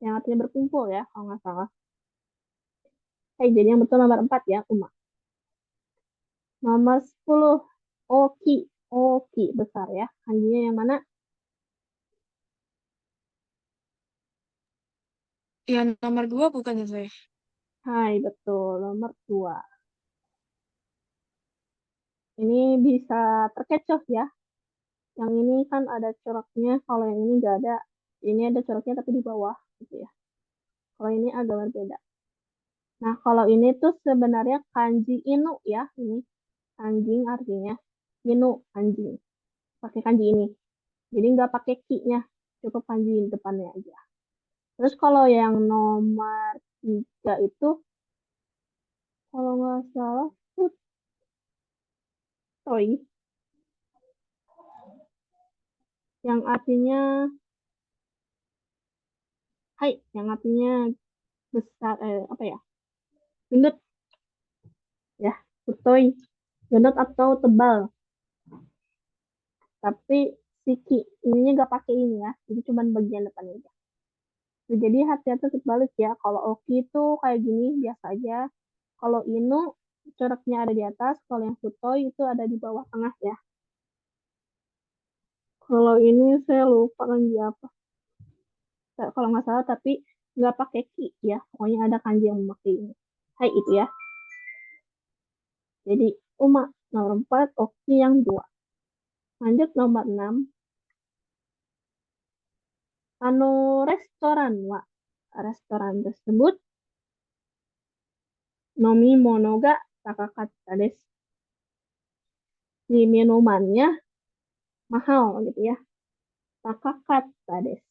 yang artinya berkumpul ya, kalau nggak salah. Jadi yang betul nomor 4 ya, Uma. Nomor 10, Oki. Oki, besar ya. Kanjinya yang mana? Yang nomor 2 bukan ya saya? Hai, betul. Nomor 2. Ini bisa terkecoh ya. Yang ini kan ada coraknya, kalau yang ini nggak ada. Ini ada coraknya tapi di bawah gitu ya. Kalau ini agak berbeda. Nah, kalau ini tuh sebenarnya kanji inu ya, ini anjing artinya inu anjing. Pakai kanji ini. Jadi nggak pakai ki-nya, cukup kanji depannya aja. Terus kalau yang nomor 3 itu, kalau nggak salah, futoi, yang artinya, hai, yang artinya besar, apa ya, gendut, ya, futoi, gendut atau tebal. Tapi si ki, ininya nggak pakai ini ya, jadi cuma bagian depannya aja. Jadi hati-hati terbalik ya, kalau oki itu kayak gini, biasa aja. Kalau inu, coraknya ada di atas, kalau yang futoi itu ada di bawah tengah ya. Kalau ini saya lupa kanji apa. Kalau nggak salah tapi nggak pakai ki ya. Pokoknya ada kanji yang memakai ini. Hai itu ya. Jadi uma nomor 4, oki yang 2. Lanjut nomor 6. Ano restoran wa. Restoran tersebut nomi monoga takakatta desu. Di minumannya mahal gitu ya. Takakatta desu.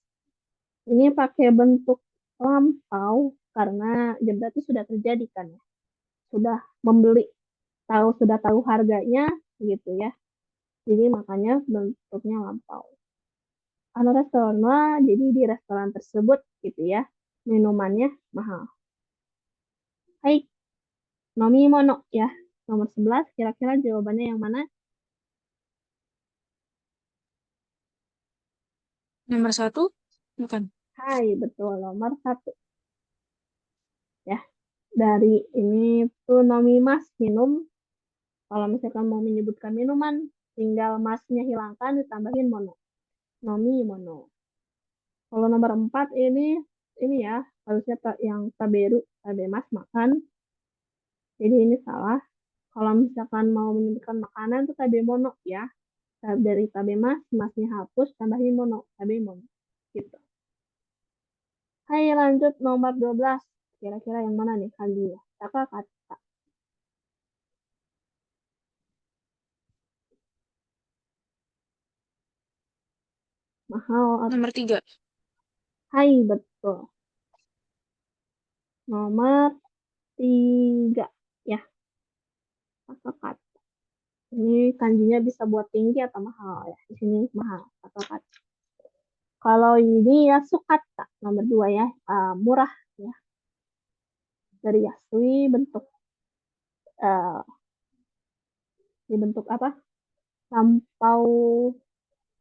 Ini pakai bentuk lampau karena jeda itu sudah terjadi kan ya. Sudah membeli, sudah tahu harganya gitu ya. Jadi makanya bentuknya lampau. Ano restoran, jadi di restoran tersebut gitu ya, minumannya mahal. Hai, nomi mono ya. Nomor 11, kira-kira jawabannya yang mana? Nomor 1 bukan. Hai, betul, nomor 1. Ya, dari ini tuh nomi mas, minum. Kalau misalkan mau menyebutkan minuman, tinggal masnya hilangkan, ditambahin mono. Nomi mono. Kalau nomor 4 ini ya, harusnya yang taberu, tabemas, makan. Jadi ini salah. Kalau misalkan mau menyebutkan makanan itu tabemono ya. Dari tabemas, masnya hapus, tambahin mono, mono. Gitu. Hai, lanjut nomor 12. Kira-kira yang mana nih kanjinya? Kata-kata. Mahal. Nomor 3. Hai, betul. Nomor 3. Ya, kata-kata. Ini kanjinya bisa buat tinggi atau mahal ya. Di sini mahal, kata-kata. Kalau ini ya sukata, nomor 2 ya, murah ya. Dari Yasui bentuk dibentuk apa? Lampau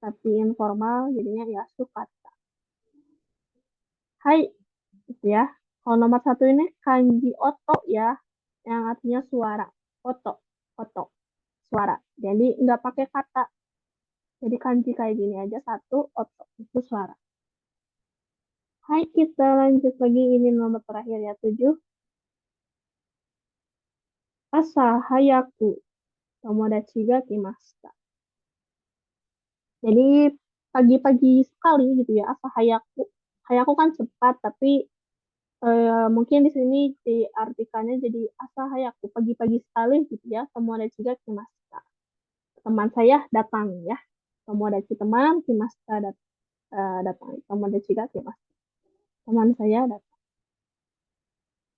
tapi informal, jadinya ya sukata. Hai, gitu ya. Kalau nomor 1 ini kanji oto ya, yang artinya suara. Oto, oto, suara. Jadi nggak pakai kata. Jadi kanji kayak gini aja, 1, oto, itu suara. Hai, kita lanjut lagi. Ini nomor terakhir ya, 7. Asa hayaku tomodachi ga kimashita. Jadi pagi-pagi sekali gitu ya, asa hayaku. Hayaku kan cepat, tapi mungkin di sini diartikannya jadi asa hayaku, pagi-pagi sekali gitu ya, tomodachi ga kimashita. Teman saya datang ya. Tomodachi teman, kimashita datang. Tomodachi ga kimashita. Teman saya datang.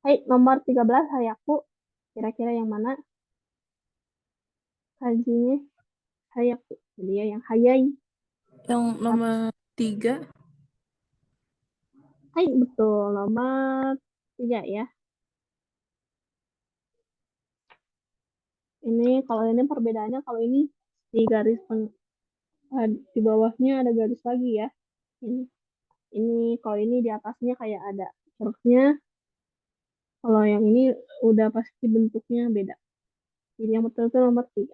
Hai, nomor 13 hayaku. Kira-kira yang mana? Kanjinya hayaku. Jadi ya yang hayai. Yang nomor 3. Hai, betul. Nomor 3 ya. Ini kalau ini perbedaannya, kalau ini di garis di bawahnya ada garis lagi ya. Ini kalau ini di atasnya kayak ada hurufnya. Kalau yang ini udah pasti bentuknya beda. Jadi yang betul itu nomor 3.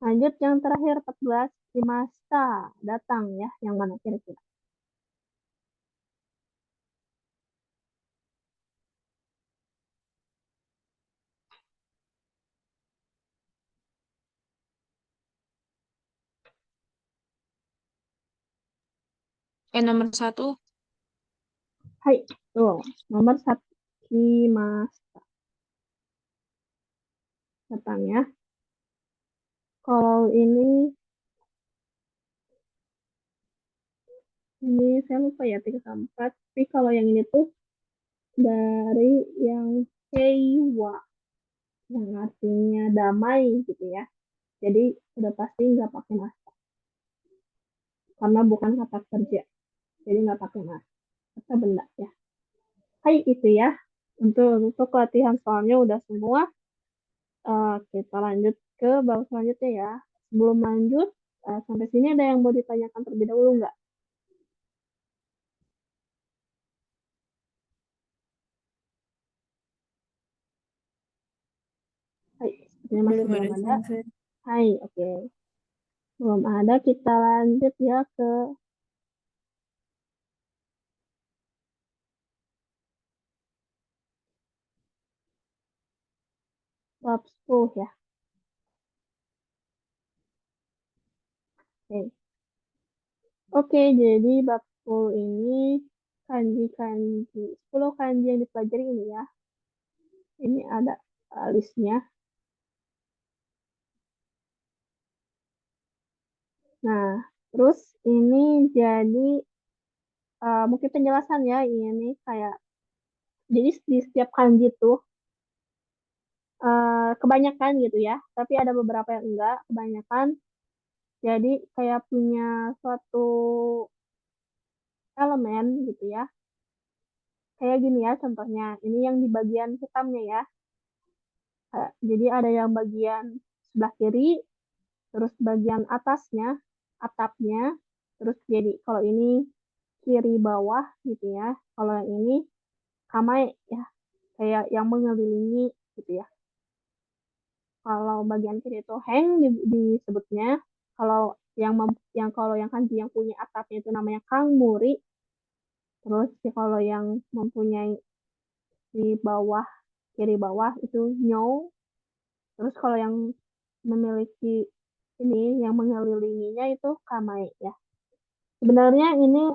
Lanjut yang terakhir 14. Kimasta datang ya. Yang mana kira-kira? Nomor 1. Hai, tuh nomor 1. Kimasta datang ya. Kalau ini saya lupa ya 3 sama 4. Tapi kalau yang ini tuh dari yang heiwa, yang artinya damai gitu ya. Jadi udah pasti nggak pakai mas, karena bukan kata kerja. Jadi nggak pakai mas, kata benda ya. Hai, itu ya. Untuk latihan soalnya udah semua. Kita lanjut ke bab selanjutnya ya. Sebelum lanjut, sampai sini ada yang mau ditanyakan terlebih dahulu nggak? Hai, sepertinya masih Belum ada belum ada. sensei. Hai, oke. Belum ada, kita lanjut ya ke bab 10 ya. Oke. Oke, jadi bab 10 ini kanji-kanji, 10 kanji yang dipelajari ini ya. Ini ada listnya. Nah, terus ini jadi mungkin penjelasan ya, ini kayak, jadi di setiap kanji tuh kebanyakan gitu ya, tapi ada beberapa yang enggak, kebanyakan. Jadi kayak punya suatu elemen gitu ya. Kayak gini ya contohnya, ini yang di bagian hitamnya ya. Jadi ada yang bagian sebelah kiri, terus bagian atasnya, atapnya, terus jadi kalau ini kiri bawah gitu ya. Kalau yang ini kamae ya, kayak yang mengelilingi gitu ya. Kalau bagian kiri itu heng disebutnya. Kalau kalau yang kanji yang punya atapnya itu namanya kangmuri. Terus kalau yang mempunyai di bawah, kiri bawah itu nyou. Terus kalau yang memiliki ini yang mengelilinginya itu kamae ya. Sebenarnya ini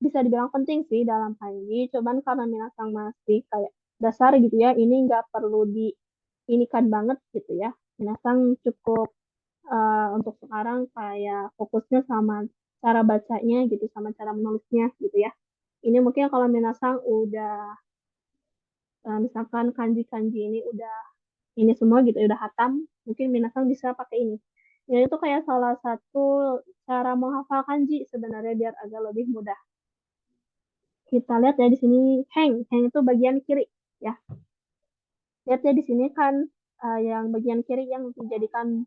bisa dibilang penting sih dalam kanji, cuman karena minasang masih kayak dasar gitu ya, ini nggak perlu diinikan banget gitu ya. Minasang cukup untuk sekarang kayak fokusnya sama cara bacanya gitu, sama cara menulisnya gitu ya. Ini mungkin kalau minasang udah misalkan kanji-kanji ini udah ini semua gitu, udah hatam, mungkin minasang bisa pakai ini. Ya itu kayak salah satu cara menghafal kanji sebenarnya biar agak lebih mudah. Kita lihat ya di sini heng itu bagian kiri ya. Lihat ya di sini kan yang bagian kiri yang dijadikan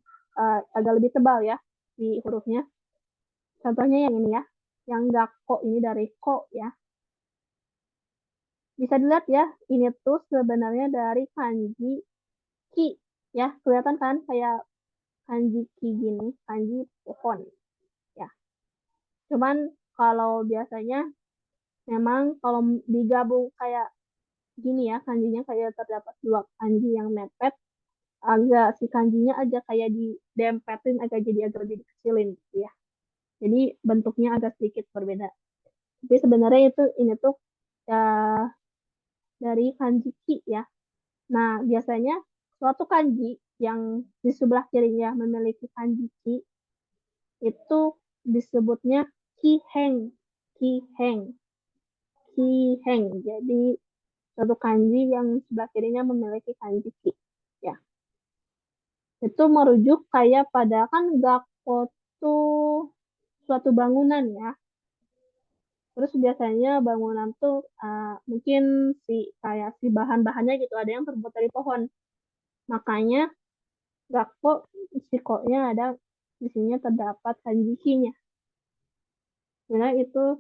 agak lebih tebal ya di hurufnya. Contohnya yang ini ya, yang gakko ini dari ko ya. Bisa dilihat ya, ini tuh sebenarnya dari kanji ki ya. Kelihatan kan kayak kanji ki gini, kanji pohon ya. Cuman kalau biasanya memang kalau digabung kayak gini ya, kanjinya kayak terdapat dua kanji yang mepet, agak si kanjinya aja kayak didempetin agak lebih dikecilin gitu ya. Jadi bentuknya agak sedikit berbeda. Tapi sebenarnya itu ini tuh ya, dari kanji ki ya. Nah, biasanya suatu kanji yang di sebelah kirinya memiliki kanji ki itu disebutnya ki heng, ki heng. Jadi suatu kanji yang sebelah kirinya memiliki kanji ki. Ya, itu merujuk kayak pada kan gakko tuh suatu bangunan ya. Terus biasanya bangunan tuh mungkin kayak si bahan-bahannya gitu ada yang terbuat dari pohon. Makanya gakko si ko-nya ada di sini terdapat kanji ki-nya. Nah, itu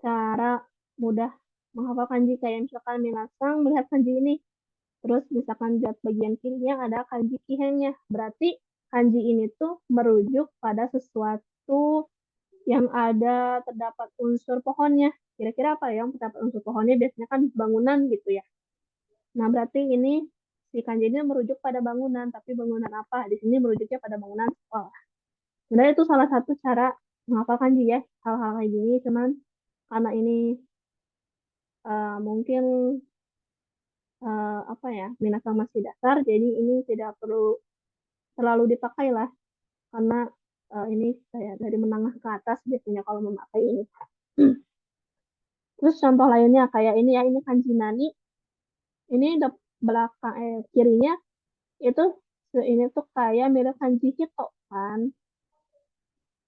cara mudah menghafal kanji kayak misalkan minasang melihat kanji ini. Terus misalkan lihat bagian kirinya ada kanji kihengnya. Berarti kanji ini tuh merujuk pada sesuatu yang ada terdapat unsur pohonnya. Kira-kira apa ya yang terdapat unsur pohonnya? Biasanya kan bangunan gitu ya. Nah, berarti ini si kanji ini merujuk pada bangunan, tapi bangunan apa? Di sini merujuknya pada bangunan sekolah. Sebenarnya itu salah satu cara menghafal kanji ya, hal-hal kayak gini. Cuman karena ini mungkin apa ya, minasang masih dasar, jadi ini tidak perlu terlalu dipakai lah, karena ini kayak dari menengah ke atas biasanya kalau memakai ini. Terus contoh lainnya kayak ini ya, ini kanji nani. Ini belakang kirinya itu ini tuh kayak mirip kanji hito kan,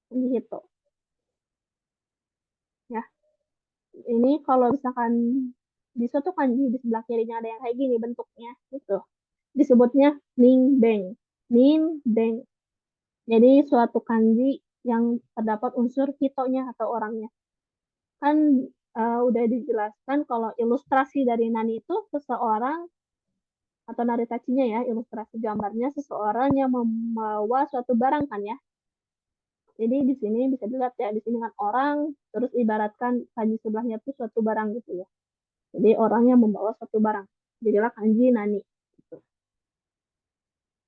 kanji hito. Ya, ini kalau misalkan di suatu kanji di sebelah kirinya ada yang kayak gini bentuknya, gitu. Disebutnya ninbeng. Ninbeng. Jadi suatu kanji yang terdapat unsur hitonya atau orangnya. Kan udah dijelaskan kalau ilustrasi dari Nani itu seseorang atau naritachinya ya, ilustrasi gambarnya seseorang yang membawa suatu barang kan ya. Jadi di sini bisa dilihat ya, di sini kan orang, terus ibaratkan kanji sebelahnya tuh suatu barang gitu ya. Jadi orang yang membawa suatu barang. Jadilah kanji Nani. Gitu.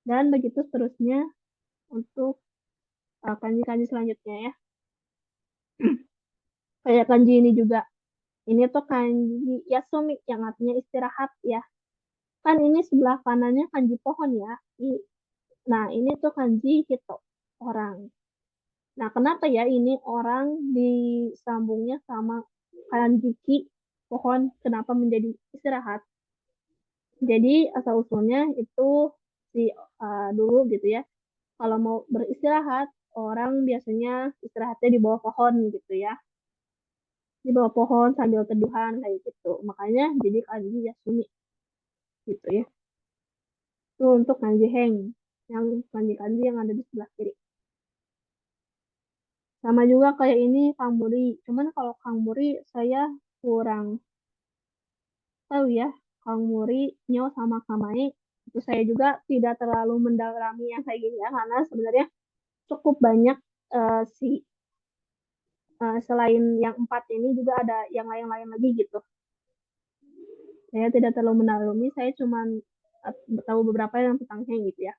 Dan begitu seterusnya untuk kanji-kanji selanjutnya ya. Kayak kanji ini juga. Ini tuh kanji Yasumi yang artinya istirahat ya. Kan ini sebelah kanannya kanji pohon ya. Nah, ini tuh kanji hito, orang. Nah, kenapa ya ini orang disambungnya sama kanji ki, pohon, kenapa menjadi istirahat? Jadi asal usulnya itu si dulu gitu ya. Kalau mau beristirahat, orang biasanya istirahatnya di bawah pohon gitu ya. Di bawah pohon sambil teduhan kayak gitu. Makanya jadi kanji Yasumi gitu ya. Itu untuk kanji heng, yang kanji-kanji yang ada di sebelah kiri. Sama juga kayak ini Kangmuri. Cuman kalau Kangmuri saya kurang tahu ya. Kangmuri, Nyo, sama Kamae. Itu saya juga tidak terlalu mendalami yang kayak gini ya. Karena sebenarnya cukup banyak si selain yang empat ini juga ada yang lain-lain lagi gitu. Saya tidak terlalu mendalami. Saya cuman tahu beberapa yang tentang hang gitu ya.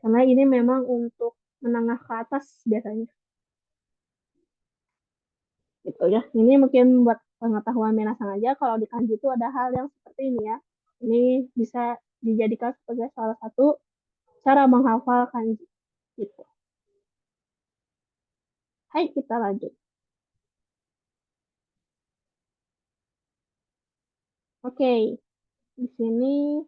Karena ini memang untuk menengah ke atas biasanya. Gitu ya. Ini mungkin buat pengetahuan Minasan aja kalau di kanji itu ada hal yang seperti ini ya. Ini bisa dijadikan sebagai salah satu cara menghafal kanji gitu. Hai, kita lanjut. Oke, di sini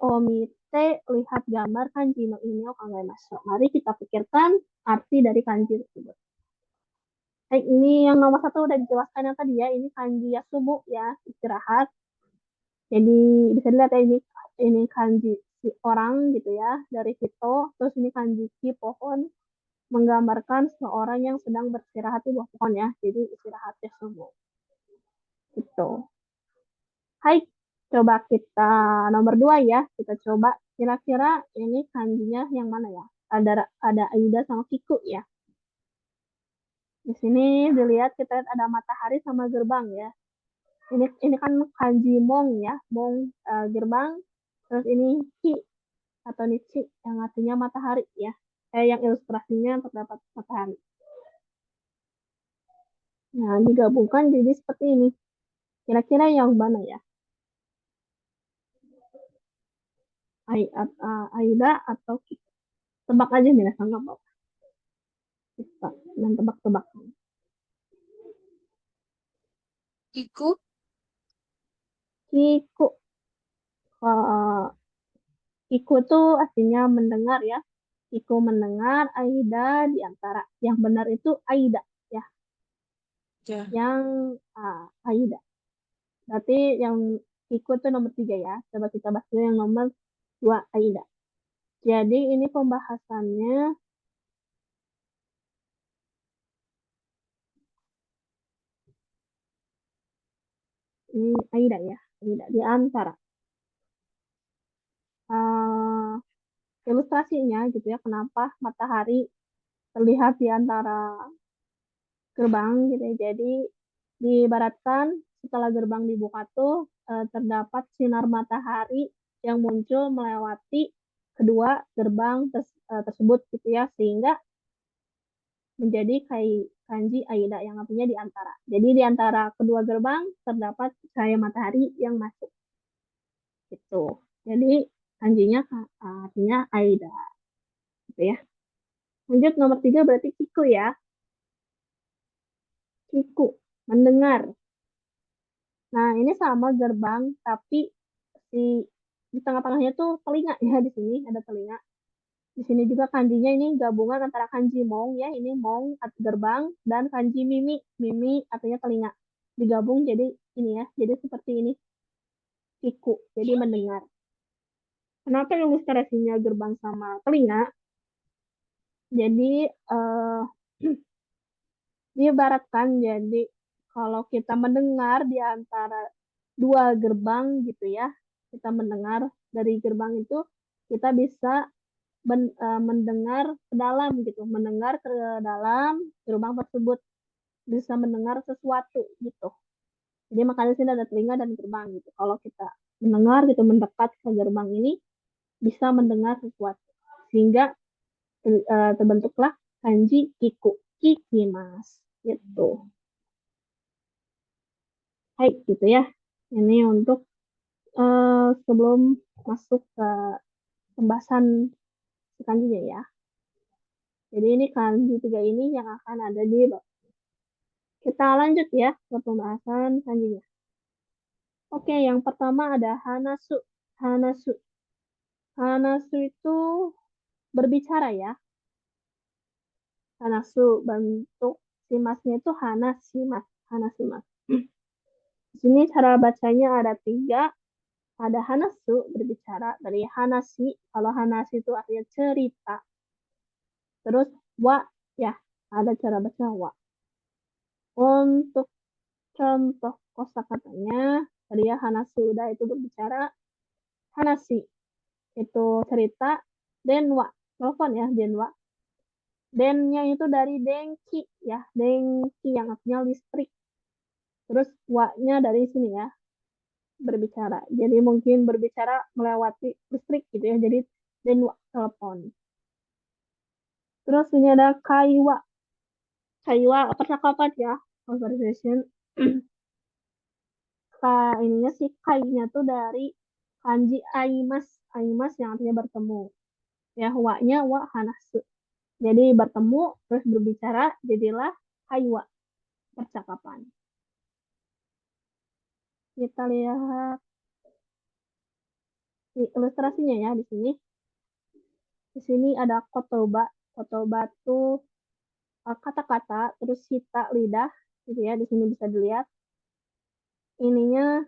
omite lihat gambar kanji no ini kangaimasu. Mari kita pikirkan arti dari kanji tersebut. Hai, ini yang nomor satu udah dijelaskan yang tadi ya. Ini kanji yasubu ya, istirahat. Jadi bisa dilihat ya ini kanji si orang gitu ya dari Hito. Terus ini kanji ki pohon menggambarkan seorang yang sedang beristirahat di bawah pohon ya. Jadi istirahat yasubu. Gitu. Hai, coba kita nomor 2 ya. Kita coba kira-kira ini kanjinya yang mana ya? Ada Aida sama Kiku ya. Di sini dilihat kita lihat ada matahari sama gerbang ya. Ini kan kanji mong ya, mong gerbang. Terus ini ki atau nichi yang artinya matahari ya. Yang ilustrasinya terdapat matahari. Nah, digabungkan jadi seperti ini. Kira-kira yang mana ya? Aida atau ki? Tebak aja nih, nggak apa-apa. Kita main tebak-tebak. Iku, Kiku. Uh, Kiku tuh artinya mendengar ya. Kiku mendengar, Aida di antara. Yang benar itu Aida ya. ya. Yang Aida. Berarti yang Kiku tuh nomor 3 ya. Coba kita bahas dulu yang nomor 2 Aida. Jadi ini pembahasannya ini Aida ya. Aida di antara. Ilustrasinya gitu ya. Kenapa matahari terlihat di antara gerbang gitu ya. Jadi diibaratkan setelah gerbang dibuka tuh terdapat sinar matahari yang muncul melewati kedua gerbang tersebut gitu ya sehingga menjadi kanji Aida yang artinya di antara. Jadi di antara kedua gerbang terdapat cahaya matahari yang masuk gitu. Jadi kanjinya artinya Aida gitu ya. Lanjut nomor 3 berarti Kiku ya. Kiku mendengar. Nah, ini sama gerbang, tapi si di tengah-tengahnya tuh telinga ya di sini ada telinga. Di sini juga kanjinya ini gabungan antara kanji mong ya, ini mong atau gerbang dan kanji mimi. Mimi artinya telinga. Digabung jadi ini ya, jadi seperti ini. Kiku, jadi mendengar. Kenapa ilustrasinya gerbang sama telinga? Jadi diibaratkan jadi kalau kita mendengar di antara dua gerbang gitu ya, kita mendengar dari gerbang itu kita bisa mendengar ke dalam gitu, mendengar ke dalam gerbang tersebut, bisa mendengar sesuatu gitu. Jadi makanya sini ada telinga dan gerbang gitu. Kalau kita mendengar gitu mendekat ke gerbang ini bisa mendengar sesuatu sehingga terbentuklah kanji kiku kikimas gitu. Hai gitu ya. Ini untuk sebelum masuk ke pembahasan kanjinya ya. Jadi ini kanji 3 ini yang akan ada di kita lanjut ya ke pembahasan kanjinya. Oke, yang pertama ada hanasu. Hanasu. Hanasu itu berbicara ya. Hanasu bentuk simasnya itu hanasimas. Hanasimas. Di sini cara bacanya ada 3. Ada hanasu berbicara dari hanasi. Kalau hanasi itu artinya cerita. Terus wa ya, ada cara baca wa. Untuk contoh kosakatanya, tadi ya hanasu udah itu berbicara, hanasi itu cerita, denwa telepon ya denwa. Dennya itu dari dengki ya, dengki yang artinya listrik. Terus wa-nya dari sini ya, berbicara. Jadi mungkin berbicara melewati listrik gitu ya. Jadi denwa telepon. Terus ini ada kaiwa. Kaiwa percakapan ya, conversation. Ininya sih kainya tuh dari kanji aimas. Aimas yang artinya bertemu. Ya, wa-nya wa hanasu. Jadi bertemu terus berbicara jadilah kaiwa, percakapan. Kita lihat di ilustrasinya ya di sini. Di sini ada kotoba. Kotoba tuh kata-kata, terus hita lidah, gitu ya. Di sini bisa dilihat. Ininya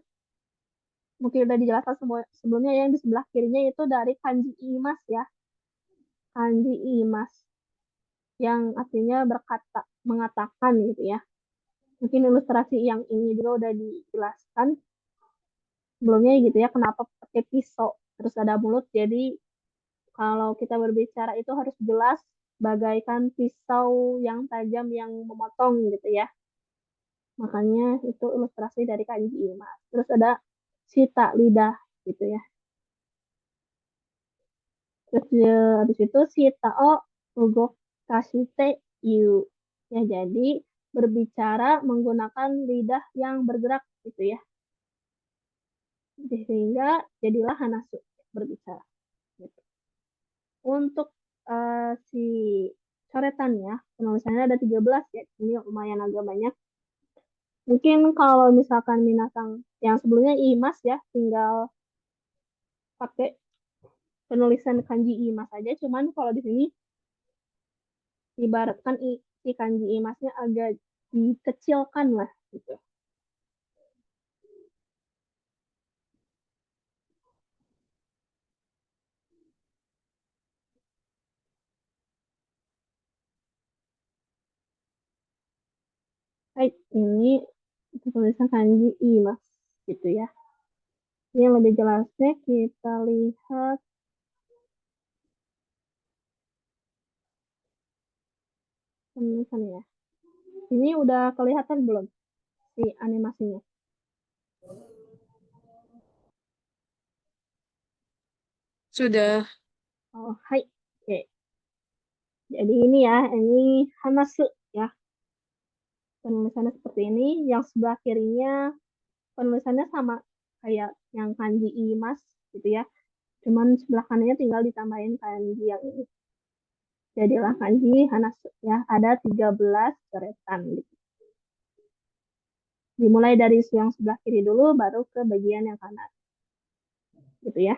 mungkin udah dijelaskan sebelumnya yang di sebelah kirinya itu dari kanji imas ya. Kanji imas yang artinya berkata, mengatakan gitu ya. Mungkin ilustrasi yang ini juga udah dijelaskan sebelumnya gitu ya, kenapa pakai pisau. Terus ada mulut, jadi kalau kita berbicara itu harus jelas bagaikan pisau yang tajam yang memotong gitu ya. Makanya itu ilustrasi dari kanji imas. Terus ada sita lidah gitu ya. Terus habis itu sita o ugok kasite yu. Ya jadi berbicara menggunakan lidah yang bergerak gitu ya. Sehingga jadilah hanasu berbicara. Gitu. Untuk si coretannya, penulisannya ada 13 ya. Ini lumayan agak banyak. Mungkin kalau misalkan Minasang yang sebelumnya imas ya, tinggal pakai penulisan kanji imas aja. Cuman kalau di sini ibaratkan si kanji imasnya agak dikecilkan lah gitu. Baik, ini tulisan kanji imas gitu ya. Ini yang lebih jelasnya kita lihat penulisannya ya. Ini udah kelihatan belum si animasinya? Sudah. Oh, hai. Oke. Jadi ini ya, ini hanasu ya. Penulisannya seperti ini. Yang sebelah kirinya penulisannya sama kayak yang kanji imas gitu ya. Cuman sebelah kanannya tinggal ditambahin kanji yang ini. Jadilah kanji hanasu ya. Ada 13 coretan gitu. Dimulai dari yang sebelah kiri dulu, baru ke bagian yang kanan. Gitu ya.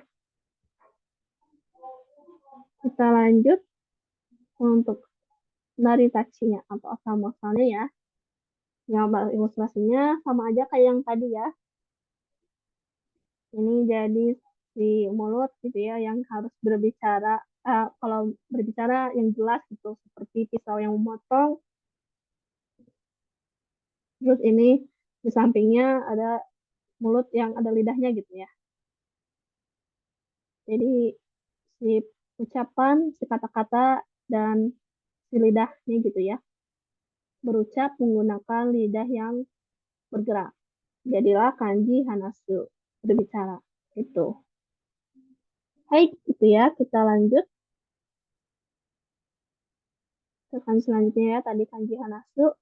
Kita lanjut untuk naritachinya atau asal muasalnya ya. Yang ilustrasinya sama aja kayak yang tadi ya. Ini jadi si mulut gitu ya yang harus berbicara, kalau berbicara yang jelas gitu seperti pisau yang memotong. Terus ini di sampingnya ada mulut yang ada lidahnya gitu ya. Jadi si ucapan, si kata-kata dan si lidahnya gitu ya. Berucap menggunakan lidah yang bergerak. Jadilah kanji hanasu, berbicara. Itu. Baik, itu ya. Kita lanjut ke kanji selanjutnya ya. Tadi kanji hanasu.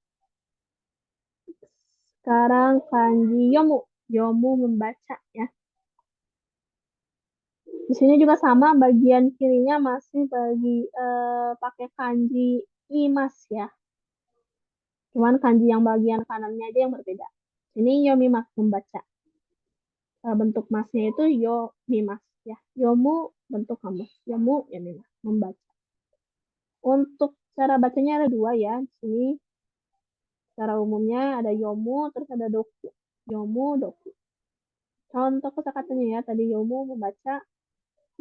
Sekarang kanji yomu. Yomu membaca ya. Di sini juga sama, bagian kirinya masih pakai kanji imas ya. Cuman kanji yang bagian kanannya aja yang berbeda. Ini yomi mas membaca. Bentuk masnya itu yomi mas ya. Yomu bentuk kamus. Yomu yomi mas membaca. Untuk cara bacanya ada dua ya. Di sini secara umumnya ada yomu, terus ada doku. Yomu, doku. Contoh kata-katanya ya, tadi yomu membaca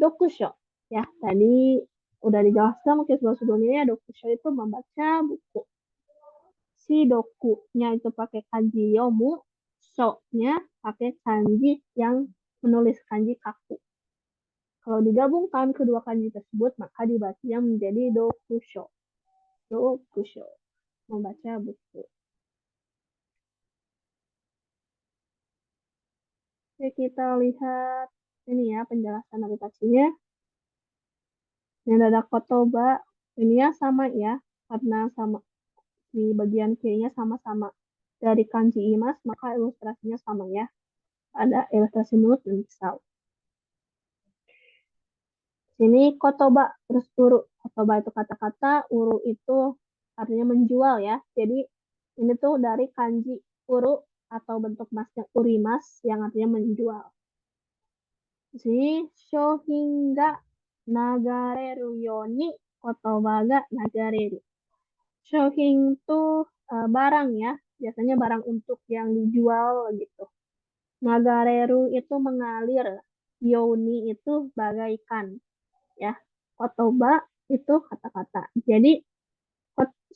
dokusho. Ya, tadi udah dijelaskan mungkin sebelum-sebelumnya ya, dokusho itu membaca buku. Si dokunya itu pakai kanji yomu, so-nya pakai kanji yang menulis kanji kaku. Kalau digabungkan kedua kanji tersebut, maka dibaca menjadi dokusho. Dokusho, membaca buku. Oke, kita lihat ini ya penjelasan dari tachinya. Yang ada kotoba, ini ya sama ya, karena sama di bagian kirinya sama-sama dari kanji imas, maka ilustrasinya sama ya. Ada ilustrasi mulut dan pisau. Sini kotoba terus uru. Kotoba itu kata-kata, uru itu artinya menjual ya. Jadi ini tuh dari kanji uru atau bentuk masnya urimas yang artinya menjual. Di sini shohin ga nagareru yoni kotoba ga nagareru. Shohin itu barang ya, biasanya barang untuk yang dijual gitu. Nagareru itu mengalir, yoni itu bagaikan ya. Kotoba itu kata-kata. Jadi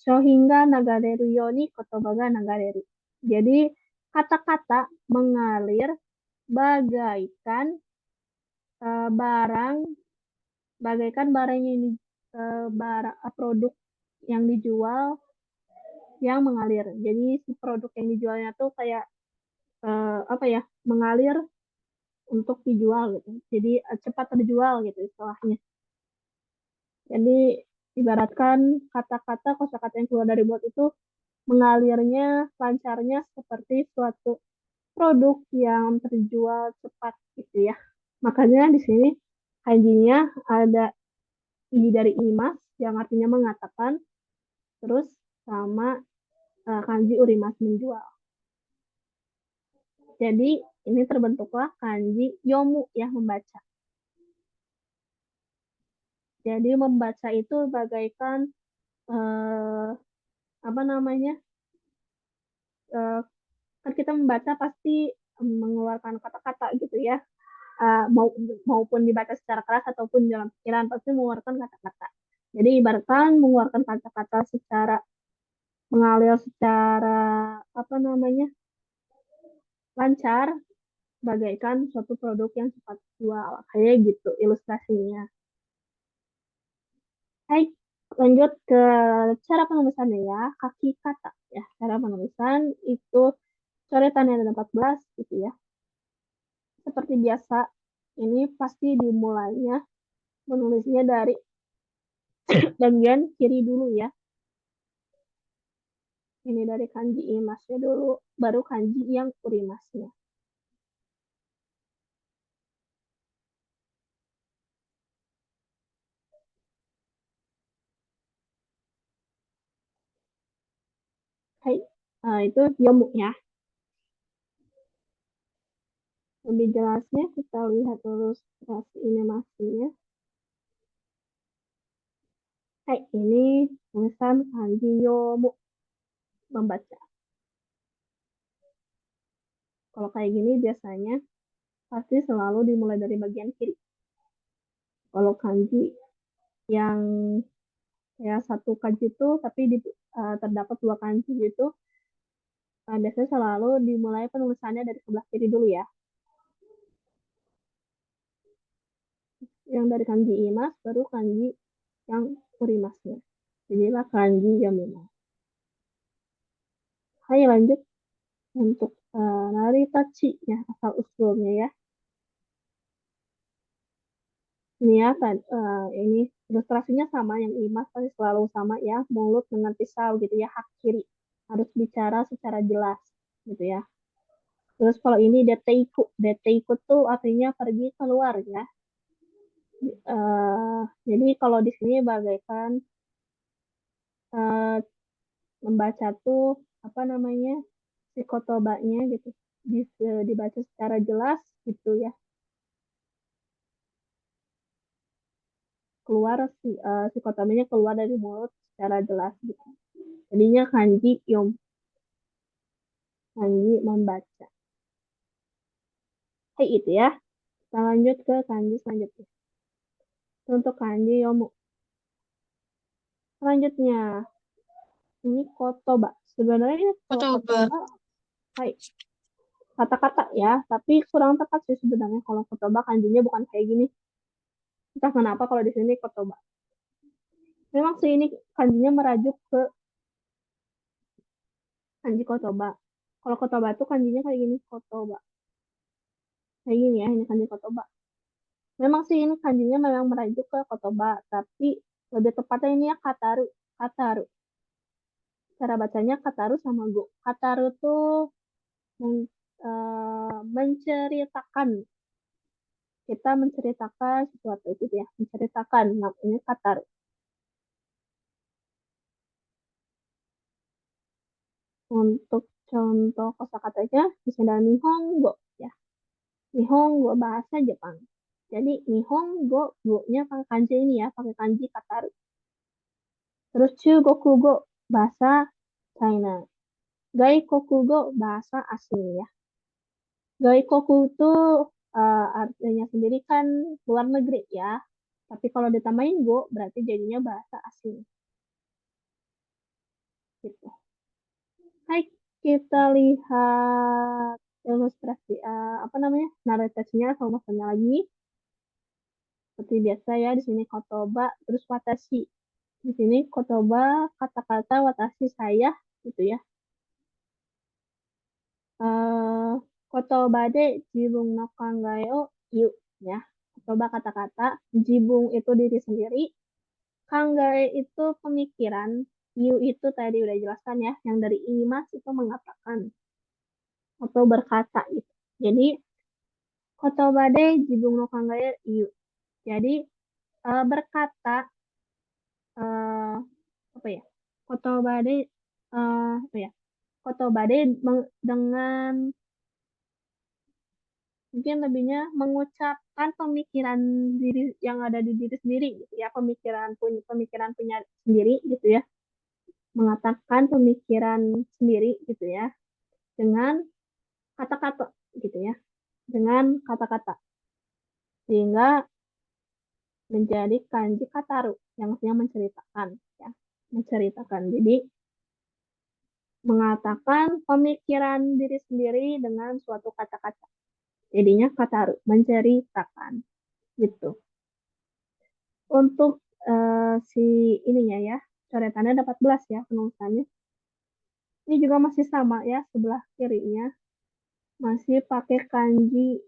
shohinga nagareru yoni kotoba ga nagareru. Jadi kata-kata mengalir bagaikan barang, bagaikan barang yang produk yang dijual yang mengalir. Jadi si produk yang dijualnya tuh kayak apa ya, mengalir untuk dijual gitu. Jadi cepat terjual gitu istilahnya. Jadi ibaratkan kata-kata kosakata yang keluar dari mulut itu mengalirnya, lancarnya seperti suatu produk yang terjual cepat gitu ya. Makanya di sini kanjinya ada i dari imas yang artinya mengatakan, terus sama kanji urimas menjual. Jadi ini terbentuklah kanji yomu ya, membaca. Jadi membaca itu bagaikan apa namanya? Kan kita membaca pasti mengeluarkan kata-kata gitu ya. Maupun dibaca secara keras ataupun dalam pikiran pasti mengeluarkan kata-kata. Jadi ibaratkan mengeluarkan kata-kata secara mengalir secara apa namanya? Lancar bagaikan suatu produk yang cepat jual. Kayak gitu ilustrasinya. Hai, lanjut ke cara penulisannya ya. Kaki kata ya. Cara penulisan itu coretan yang ada 14 gitu ya. Seperti biasa, ini pasti dimulainya menulisnya dari bagian kiri dulu ya. Ini dari kanji imasnya dulu, baru kanji yang urimasnya. Hai, itu yomu ya. Lebih jelasnya kita lihat ilustrasi animasinya. Hai, ini tulisan kanji yomu, membaca. Kalau kayak gini biasanya pasti selalu dimulai dari bagian kiri. Kalau kanji yang ya satu kanji itu tapi terdapat dua kanji itu biasanya selalu dimulai penulisannya dari sebelah kiri dulu ya. Yang dari kanji imas baru kanji yang urimasnya. Inilah kanji yamima. Hai, lanjut untuk naritachi ya, asal usulnya ya. Ini ya, ini ilustrasinya sama, yang imas pasti selalu sama ya, mulut dengan pisau gitu ya, hak kiri. Harus bicara secara jelas gitu ya. Terus kalau ini deteiku tuh artinya pergi keluar ya. Jadi kalau di sini bagaikan membaca tuh apa namanya, si kotobanya gitu dibaca secara jelas gitu ya, keluar si kotobanya keluar dari mulut secara jelas gitu. Jadinya kanji yom, kanji membaca. Itu ya. Kita lanjut ke kanji selanjutnya. Untuk kanji yomu. Selanjutnya ini kotoba. Sebenarnya kalau kotoba, kata-kata ya, tapi kurang tepat sih sebenarnya kalau kotoba kanjinya bukan kayak gini. Entah kenapa kalau di sini kotoba. Memang sih ini kanjinya merajuk ke kanji kotoba. Kalau kotoba itu kanjinya kayak gini, kotoba. kayak gini ya, ini kanji kotoba. Memang sih ini kanjinya memang merujuk ke kotoba, tapi lebih tepatnya ini ya kataru. Kataru. Cara bacanya kataru sama go. Kataru tuh menceritakan. Kita menceritakan sesuatu itu ya, menceritakan. Namanya kataru. Untuk contoh kosakatanya misalnya nihongo ya. Nihongo bahasa Jepang. Jadi nihongo go-nya pakai kanji ini ya, pakai kanji kataru. Terus Chugokugo bahasa China. Gaikokugo bahasa asing ya. Gaikoku itu artinya sendiri kan luar negeri ya. Tapi kalau ditambahin go berarti jadinya bahasa asing. Gitu. Hai, kita lihat ilustrasi apa namanya narasinya sama masanya lagi. Seperti biasa ya di sini kotoba terus watashi. Di sini kotoba kata-kata watashi saya gitu ya. Kotoba de jibung no kangae o yu ya. Kotoba kata-kata, jibung itu diri sendiri, kangae itu pemikiran, yu itu tadi udah jelaskan ya, yang dari imas itu mengatakan atau berkata gitu. Jadi kotoba de jibung no kangae yu. Jadi berkata apa ya? Kotoba de apa ya? Kotoba de dengan mungkin lebihnya mengucapkan pemikiran diri yang ada di diri sendiri gitu ya, pemikiran punya sendiri gitu ya, mengatakan pemikiran sendiri gitu ya dengan kata-kata gitu ya, dengan kata-kata sehingga menjadi kanji kataru yang maksudnya menceritakan ya, menceritakan. Jadi mengatakan pemikiran diri sendiri dengan suatu kata-kata, jadinya kataru, menceritakan gitu. Untuk si ininya ya, coretannya ada 14 ya penulisannya. Ini juga masih sama ya, sebelah kirinya masih pakai kanji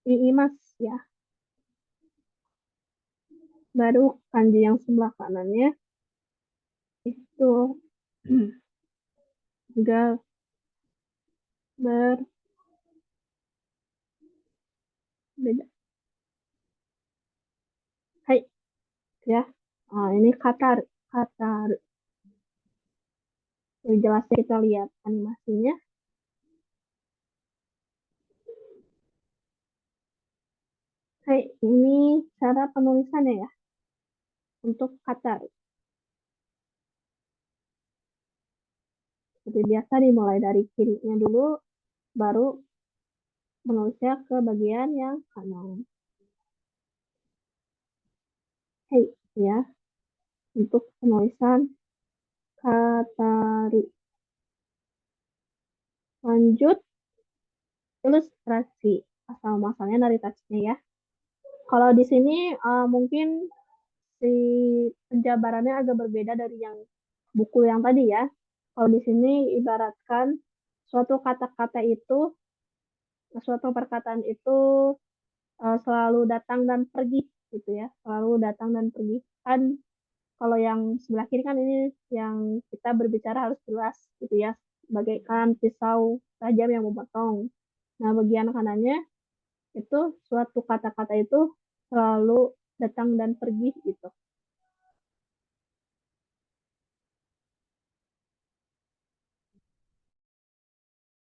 iimas ya. Baru kanji yang sebelah kanannya itu juga berbeda. Hai, ya. Ini katar, katar. Lebih jelasnya kita lihat animasinya. Hai, ini cara penulisannya ya untuk katar. Seperti biasa dimulai dari kirinya dulu, baru menulisnya ke bagian yang kanan. Hai, ya, untuk penulisan kataru. Lanjut ilustrasi asal muasalnya dari teksnya ya. Kalau di sini mungkin si penjabarannya agak berbeda dari yang buku yang tadi ya. Kalau di sini ibaratkan suatu kata-kata itu, suatu perkataan itu selalu datang dan pergi gitu ya, selalu datang dan pergi. Kan kalau yang sebelah kiri kan ini yang kita berbicara harus jelas gitu ya, bagaikan pisau tajam yang memotong. Nah, bagian kanannya itu suatu kata-kata itu selalu datang dan pergi gitu.